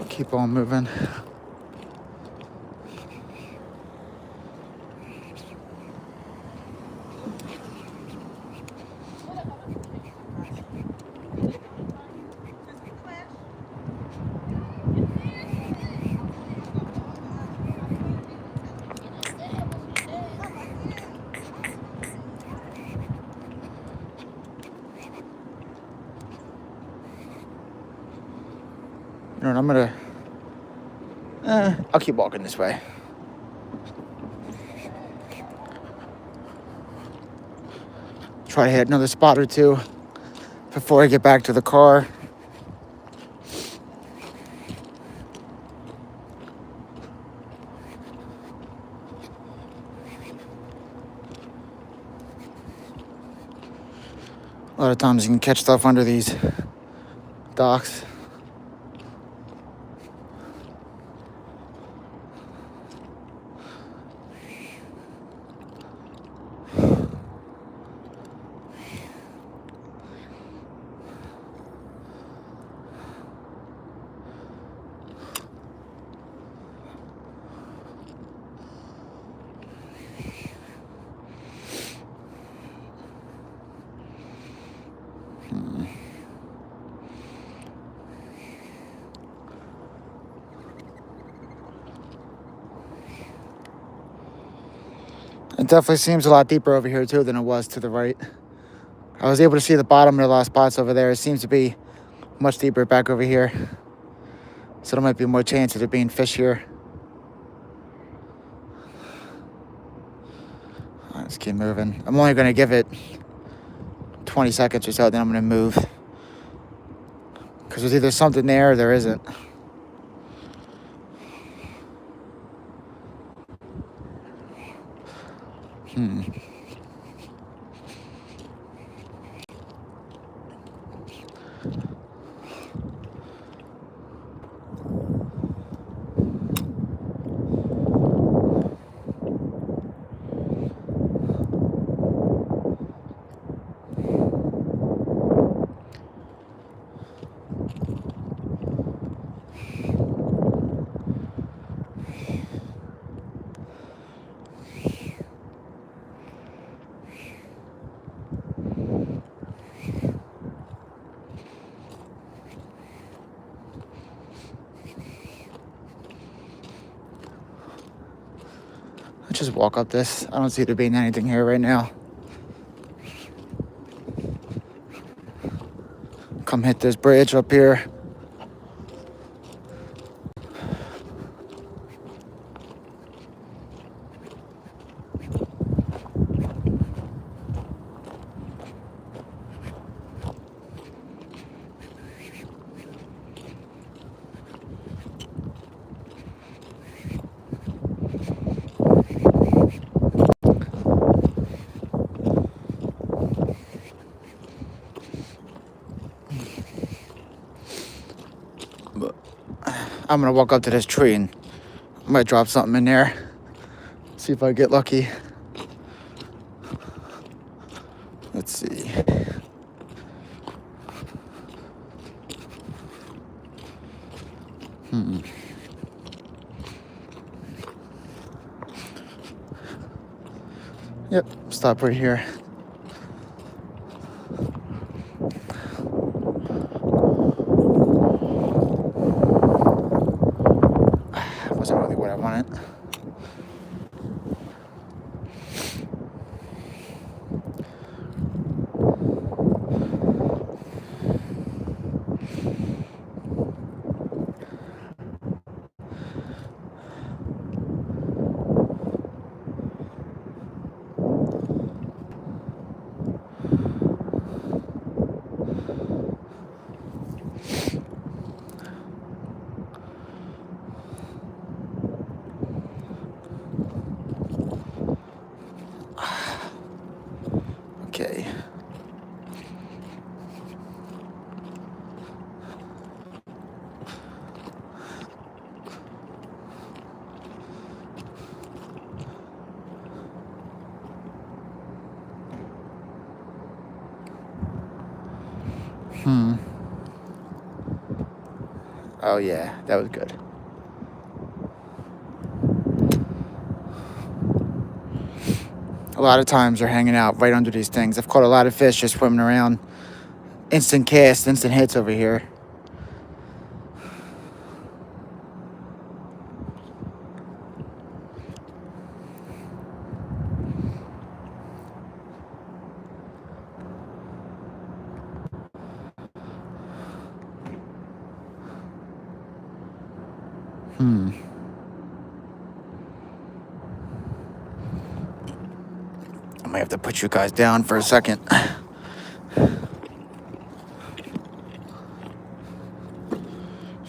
Keep on moving. You know what, I'm gonna I'll keep walking this way. Try to hit another spot or two before I get back to the car. A lot of times you can catch stuff under these docks. It definitely seems a lot deeper over here too than it was to the right. I was able to see the bottom of the last spots over there. It seems to be much deeper back over here. So there might be more chance of there being fish here. Let's keep moving. I'm only going to give it 20 seconds or so, then I'm going to move. Because there's either something there or there isn't. Hmm. Let's just walk up this. I don't see there being anything here right now. Come hit this bridge up here. I'm gonna walk up to this tree and I might drop something in there. See if I get lucky. Let's see. Yep, stop right here. Wasn't really what I wanted. Okay. Oh yeah, that was good. A lot of times they're hanging out right under these things. I've caught a lot of fish just swimming around. Instant cast, instant hits over here. I might have to put you guys down for a second.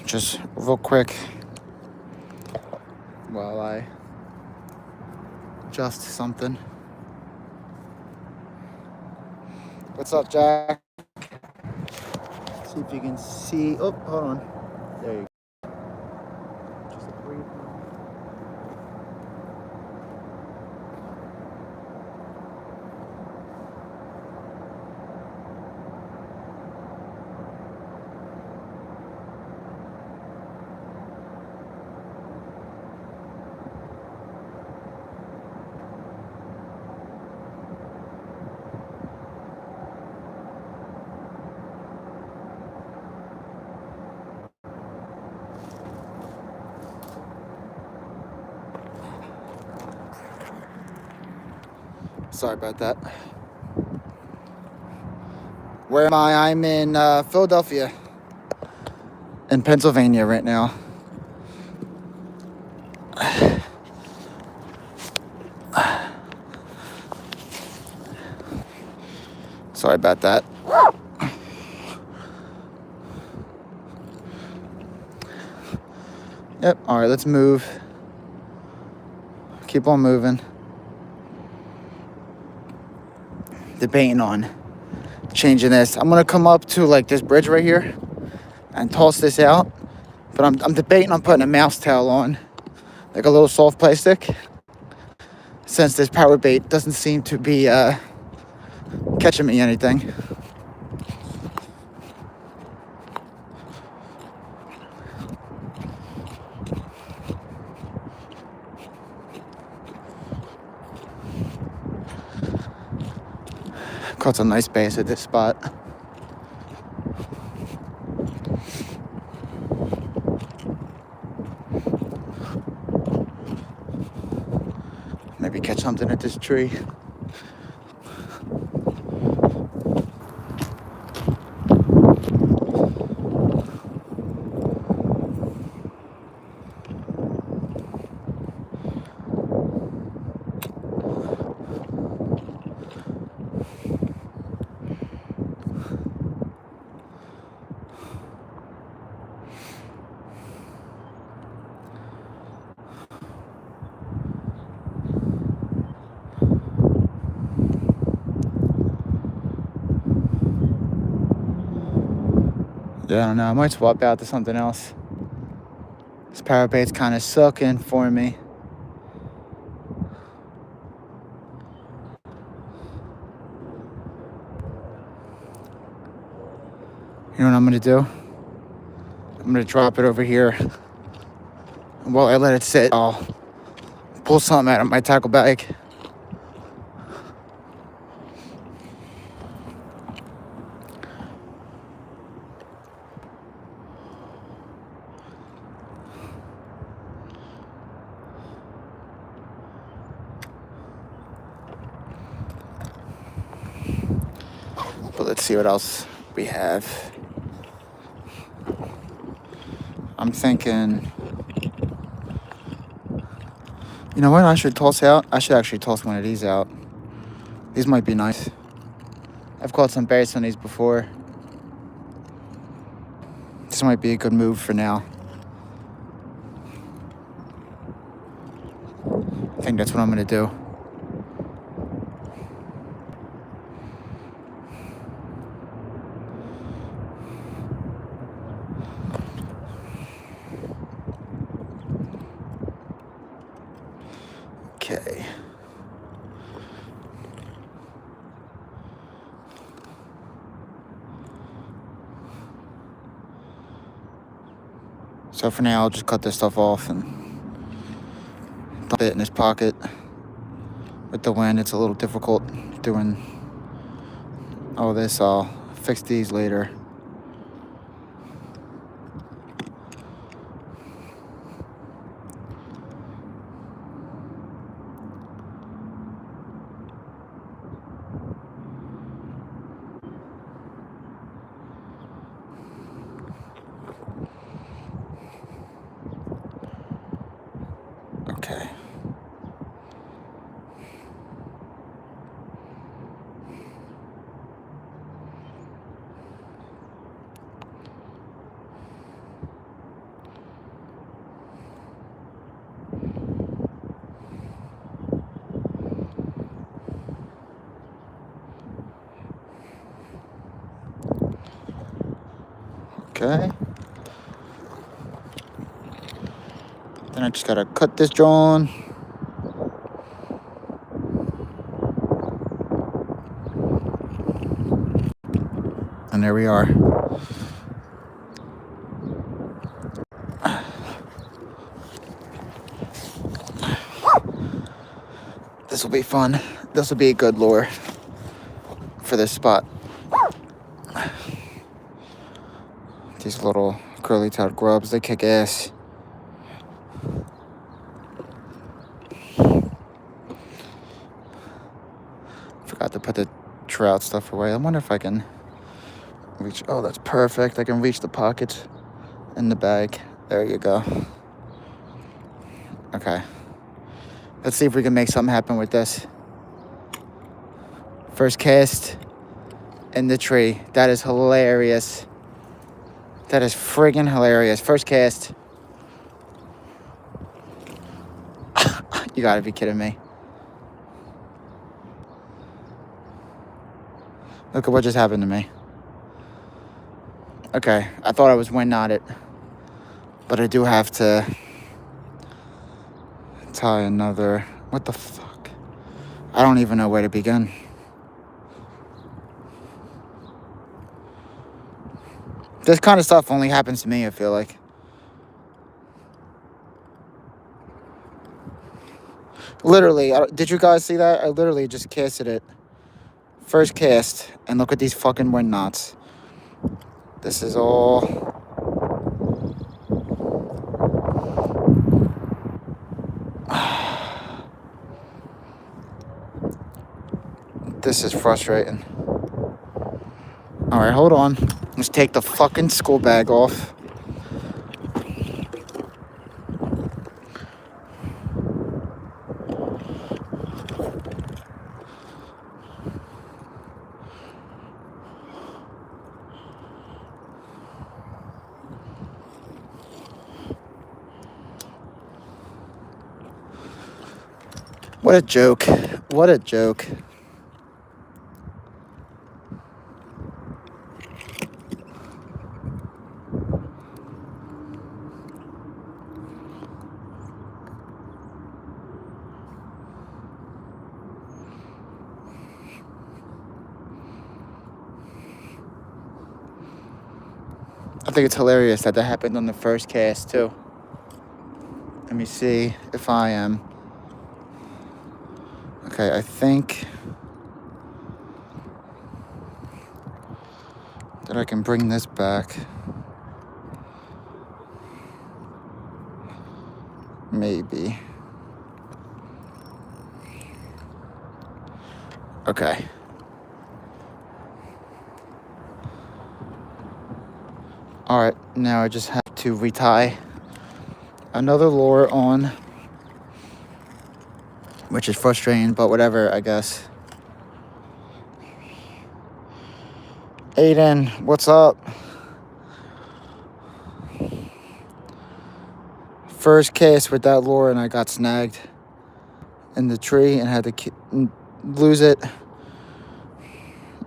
Just real quick while I adjust something. What's up, Jack? See if you can see. Oh, hold on. There you go. Just a brief. Sorry about that. Where am I? I'm in Philadelphia, in Pennsylvania right now. Sorry about that. Yep, all right, let's move. Keep on moving. debating on changing this. I'm gonna come up to like this bridge right here and toss this out. But I'm debating on putting a mouse tail on, like a little soft plastic, since this power bait doesn't seem to be catching me anything. Caught some nice bass at this spot. Maybe catch something at this tree. Yeah, I don't know. I might swap out to something else. This power bait's kind of sucking for me. You know what I'm gonna do? I'm gonna drop it over here. And while I let it sit, I'll pull something out of my tackle bag. But let's see what else we have. I'm thinking, you know what I should toss out? I should actually toss one of these out. These might be nice. I've caught some bass on these before. This might be a good move for now. I think that's what I'm gonna do. Okay. So for now, I'll just cut this stuff off and dump it in his pocket. With the wind, it's a little difficult doing all this. I'll fix these later. Okay. Okay. Then I just gotta cut this John. And there we are. This will be fun. This will be a good lure for this spot. These little curly-tailed grubs, they kick ass. Forgot to put the trout stuff away. I wonder if I can reach. Oh, that's perfect. I can reach the pockets in the bag. There you go. Okay. Let's see if we can make something happen with this. First cast in the tree. That is hilarious. That is friggin' hilarious. First cast. You gotta be kidding me. Look at what just happened to me. Okay, I thought I was wind knotted, but I do have to tie another. What the fuck? I don't even know where to begin. This kind of stuff only happens to me, I feel like. Literally, did you guys see that? I literally just casted it. First cast, and look at these fucking wind knots. This is all... This is frustrating. Alright, hold on. Let's take the fucking school bag off. What a joke. What a joke. I think it's hilarious that that happened on the first cast, too. Let me see if I am. Okay, I think that I can bring this back. Maybe. Okay. Alright, now I just have to retie another lure on, which is frustrating, but whatever, I guess. Aiden, what's up? First cast with that lure, and I got snagged in the tree and had to lose it.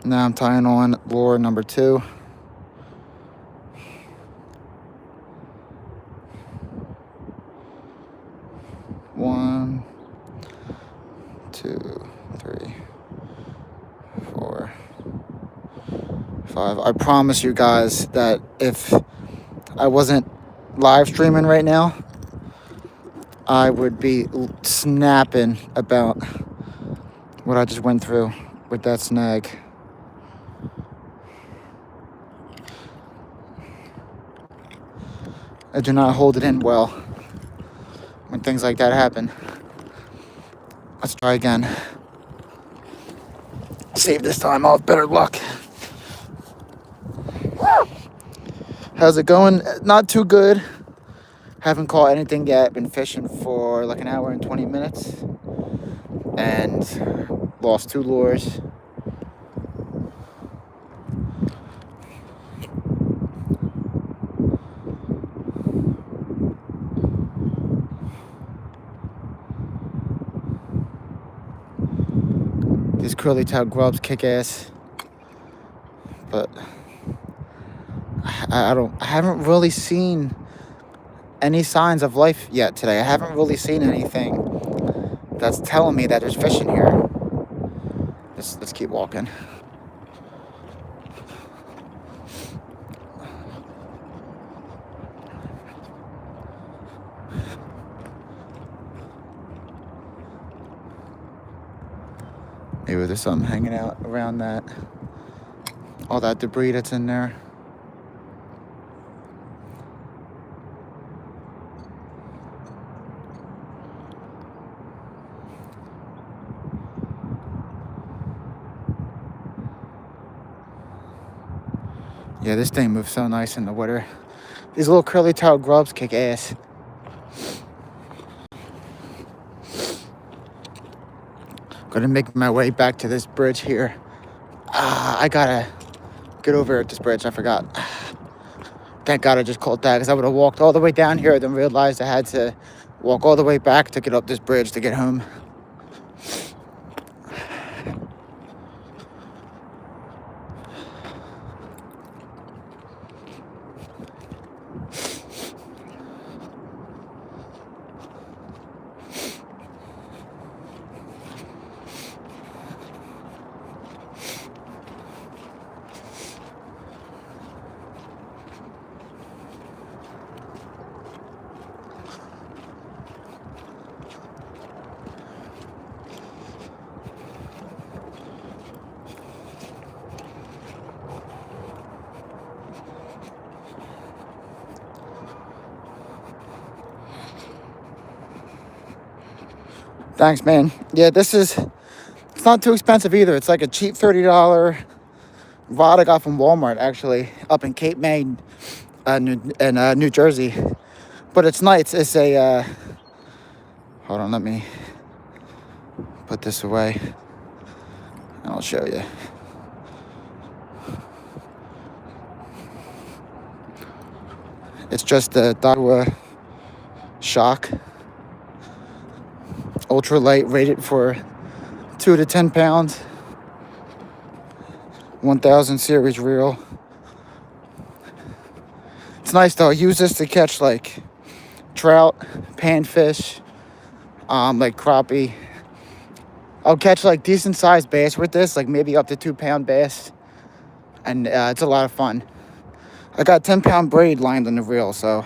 Now I'm tying on lure number 2. One, 2, 3, 4, 5. I promise you guys that if I wasn't live streaming right now, I would be snapping about what I just went through with that snag. I do not hold it in well when things like that happen. Let's try again. Save this time. I'll have better luck. How's it going? Not too good. Haven't caught anything yet. Been fishing for like an hour and 20 minutes. And lost 2 lures. These curly tail grubs kick ass. But I haven't really seen any signs of life yet today. I haven't really seen anything that's telling me that there's fish in here. Let's keep walking. Maybe there's something hanging out around that. All that debris that's in there. Yeah, this thing moves so nice in the water. These little curly tail grubs kick ass. Gonna make my way back to this bridge here. I gotta get over at this bridge. I forgot. Thank God I just called that, because I would have walked all the way down here, then realized I had to walk all the way back to get up this bridge to get home. Thanks, man. Yeah, it's not too expensive either. It's like a cheap $30 rod I got from Walmart, actually, up in Cape May, New Jersey. But it's nice. It's a, hold on, let me put this away and I'll show you. It's just a Daiwa shock. Ultra light, rated for 2 to 10 pounds. 1000 series reel. It's nice though. I use this to catch like trout, panfish, like crappie. I'll catch like decent sized bass with this, like maybe up to 2-pound bass, and it's a lot of fun. I got 10-pound braid lined on the reel, so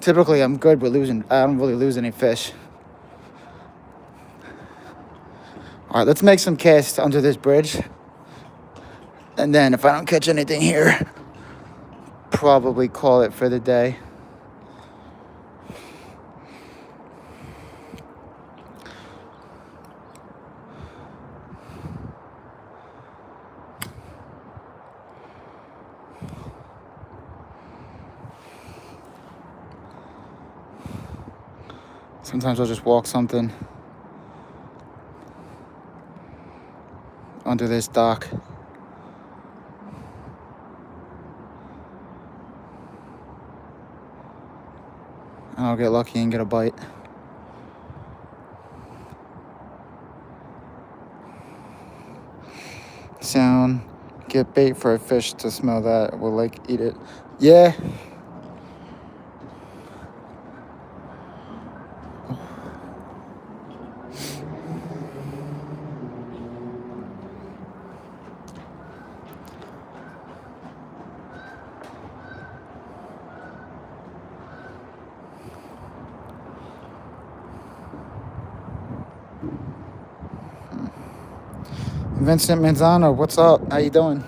typically I'm good with losing. I don't really lose any fish. All right, let's make some casts under this bridge, and then if I don't catch anything here, probably call it for the day. Sometimes I'll just walk something under this dock. And I'll get lucky and get a bite. Sound, get bait for a fish to smell that, will like eat it. Yeah. Vincent Manzano, what's up? How you doing?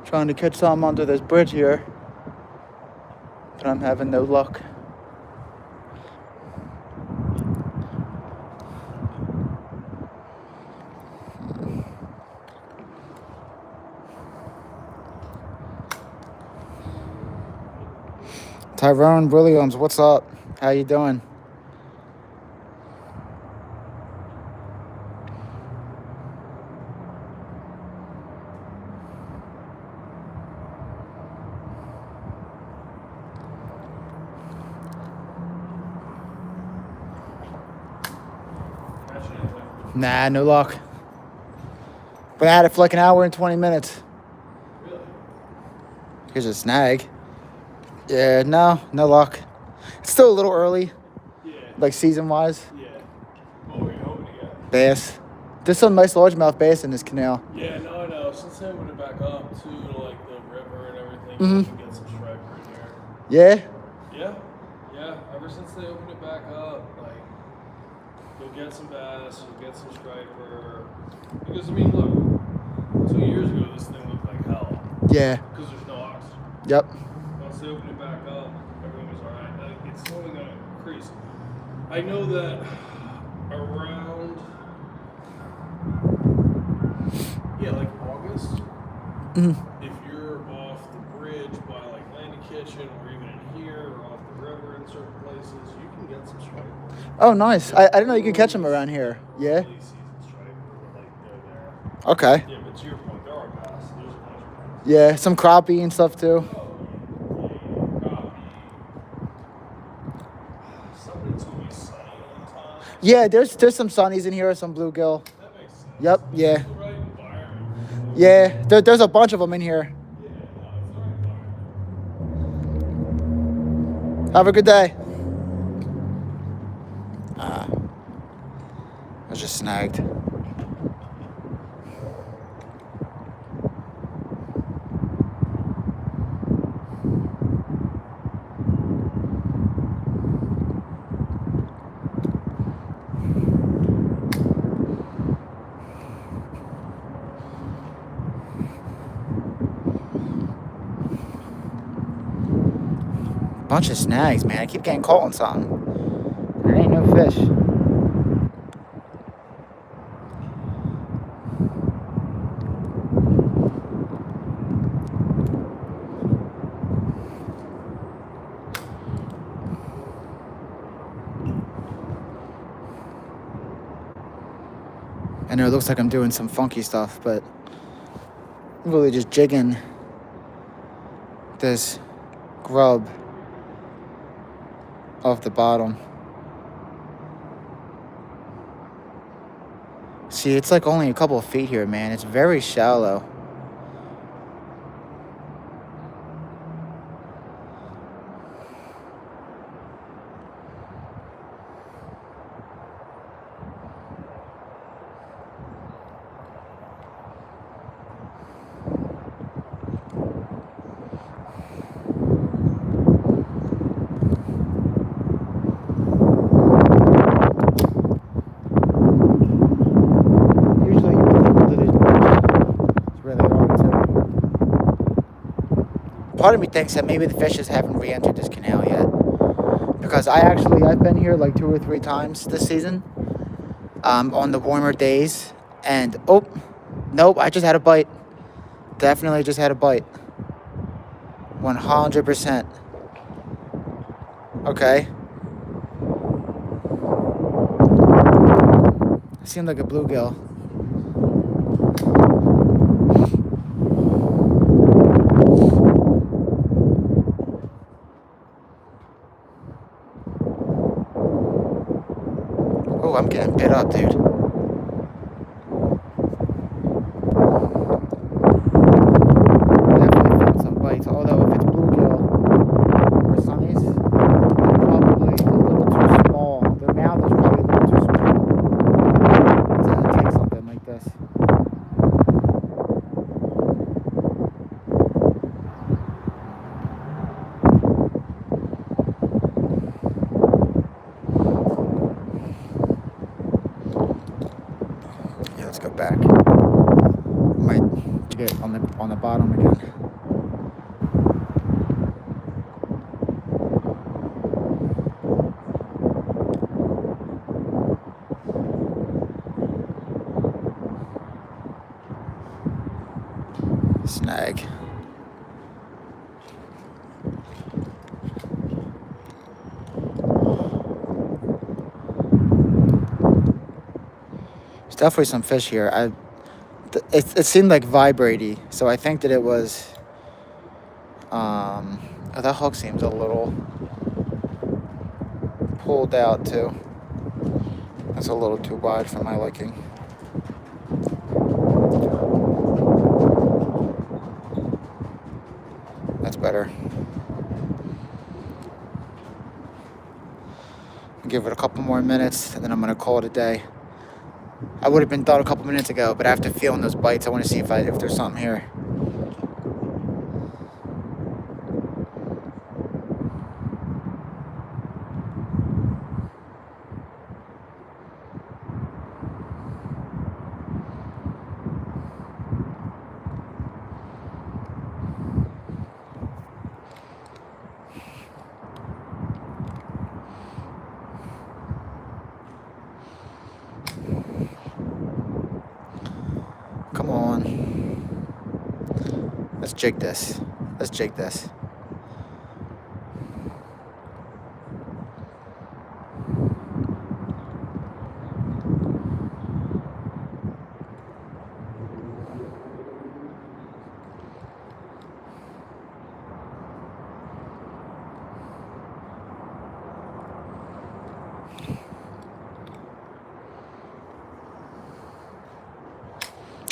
Trying to catch something under this bridge here, but I'm having no luck. Tyrone Williams, what's up? How you doing? Nah, no luck. But I had it for like an hour and 20 minutes. Really? Here's a snag. Yeah, no luck. It's still a little early, Yeah. like season-wise. Yeah. What were you hoping to get? Bass. There's some nice largemouth bass in this canal. Yeah, no, I know. Since they opened it back up to like the river and everything, Mhm. you can get some striper in here. Yeah? Yeah. Yeah. Ever since they opened it back up, like you'll get some bass, you'll get some striper. Because I mean, look, 2 years ago this thing looked like hell. Yeah. Because there's no oxygen. Yep. Once they open it back up, everything was alright. Like, it's only going to increase. I know that around, like August, if you're off the bridge by like Landing Kitchen or even in here or off the river in certain places, you can get some striper. Oh, nice. I didn't know you could catch them around here. Yeah? Early season striper, but like they're there. Okay. Yeah, but to your point, there are bass. There's a bunch of bass. Yeah, some crappie and stuff too. Somebody told me sunny one time. Yeah, there's some sunnies in here, some bluegill. That makes sense. Yep, yeah. It's the right environment. Yeah, there's a bunch of them in here. Yeah, no, it's the right environment. Have a good day. I was just snagged. bunch of snags, man. I keep getting caught on something. There ain't no fish. I know it looks like I'm doing some funky stuff, but I'm really just jigging this grub off the bottom. See, it's like only a couple of feet here, man. It's very shallow. Usually you would think that it's really hard too. Part of me thinks that maybe the fishes haven't re-entered this canal yet. Because I've been here like 2 or 3 times this season. On the warmer days. And, oh, nope, I just had a bite. Definitely just had a bite. 100%. Okay. It seemed like a bluegill. Oh, I'm getting bit up, dude. Definitely found some bites. Although if it's bluegill or sunnies, they're probably a little too small. Their mouth is probably a little too small to take something like this. Yeah, let's go back. Might get on the bottom again. Snag. There's definitely some fish here. It seemed like vibraty, so I think that it was. Oh, that hook seems a little pulled out too. That's a little too wide for my liking. That's better. Give it a couple more minutes, and then I'm gonna call it a day. I would have been done a couple minutes ago, but after feeling those bites, I want to see if there's something here. Come on. Let's jig this. Let's jig this.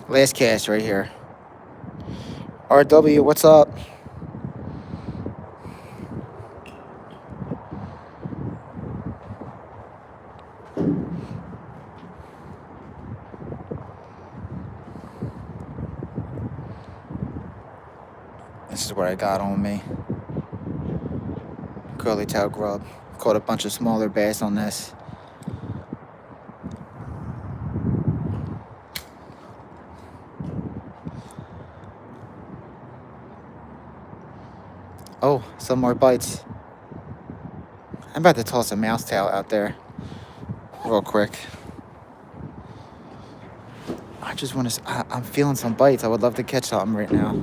Last cast right here. RW, what's up? This is what I got on me. Curly tail grub. Caught a bunch of smaller bass on this. Oh, some more bites. I'm about to toss a mouse tail out there real quick. I just want to. I'm feeling some bites. I would love to catch something right now.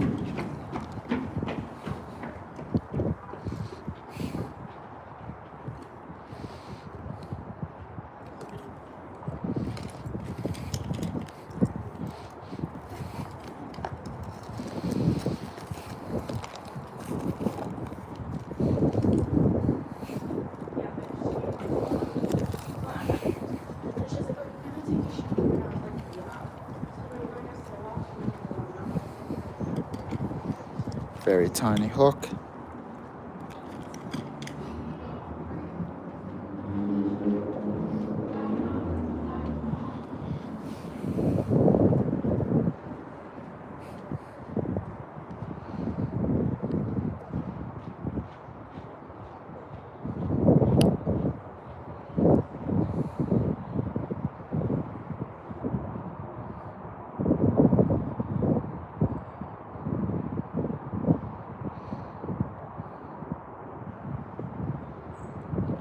Very tiny hook.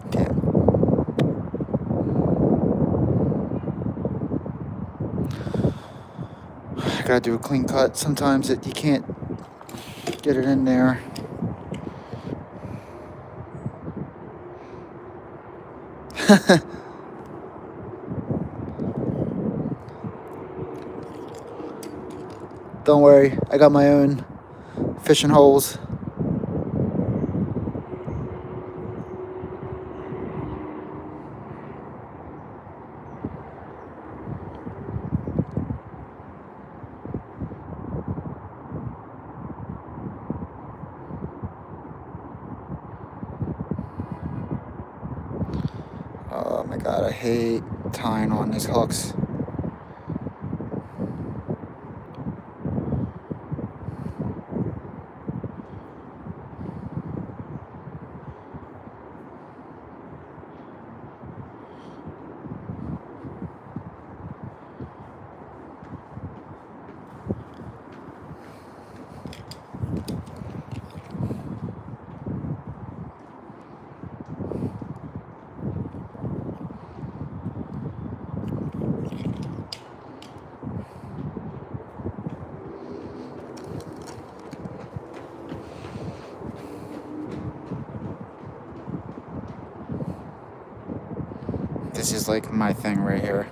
Okay. I gotta do a clean cut. Sometimes you can't get it in there. Don't worry, I got my own fishing holes. Oh my god, I hate tying on these hooks. This is like my thing right here.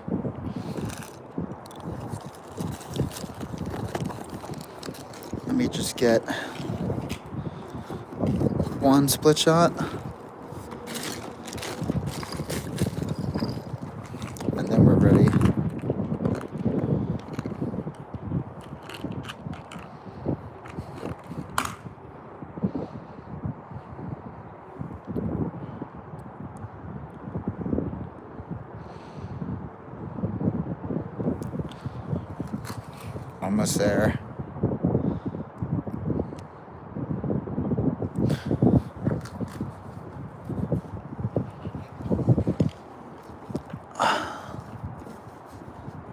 Let me just get one split shot. And then we're ready. Almost there.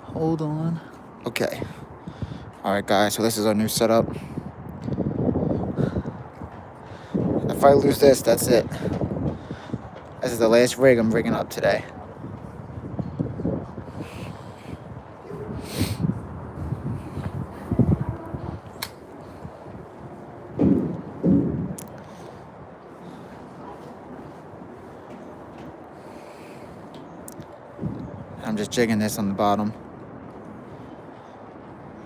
Hold on. Okay. Alright guys, so this is our new setup. If I lose this, that's it. This is the last rig I'm rigging up today. I'm just jigging this on the bottom.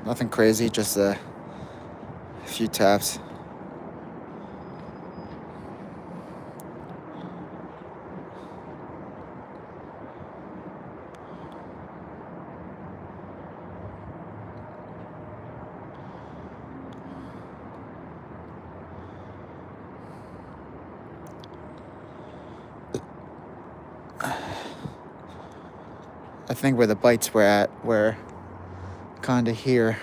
Nothing crazy, just a few taps. I think where the bites were at were kind of here.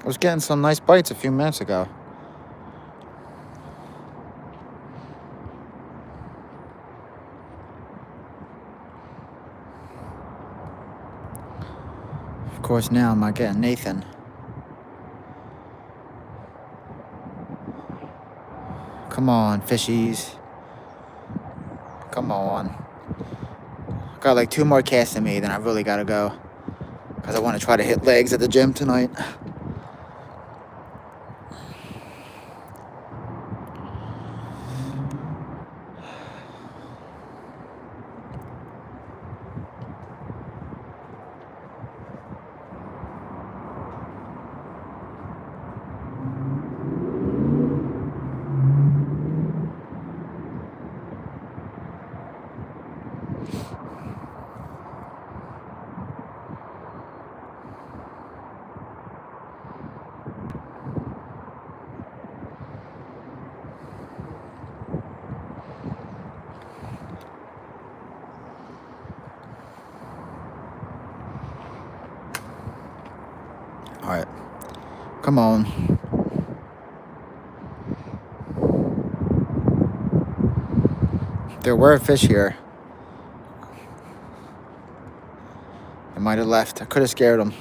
was getting some nice bites a few minutes ago. Of course, now I'm not getting Nathan. Come on, fishies. Come on. Got like 2 more casts in me, then I really gotta go. Because I want to try to hit legs at the gym tonight. All right, come on. There were fish here. I might have left. I could have scared them.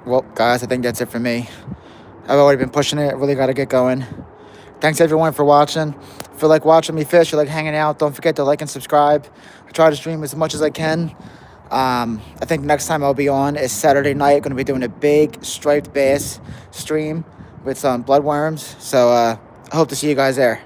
Well, guys, I think that's it for me. I've already been pushing it. I really got to get going. Thanks, everyone, for watching. If you like watching me fish, you like hanging out, don't forget to like and subscribe. I try to stream as much as I can. I think next time I'll be on is Saturday night. Going to be doing a big striped bass stream with some bloodworms. So I hope to see you guys there.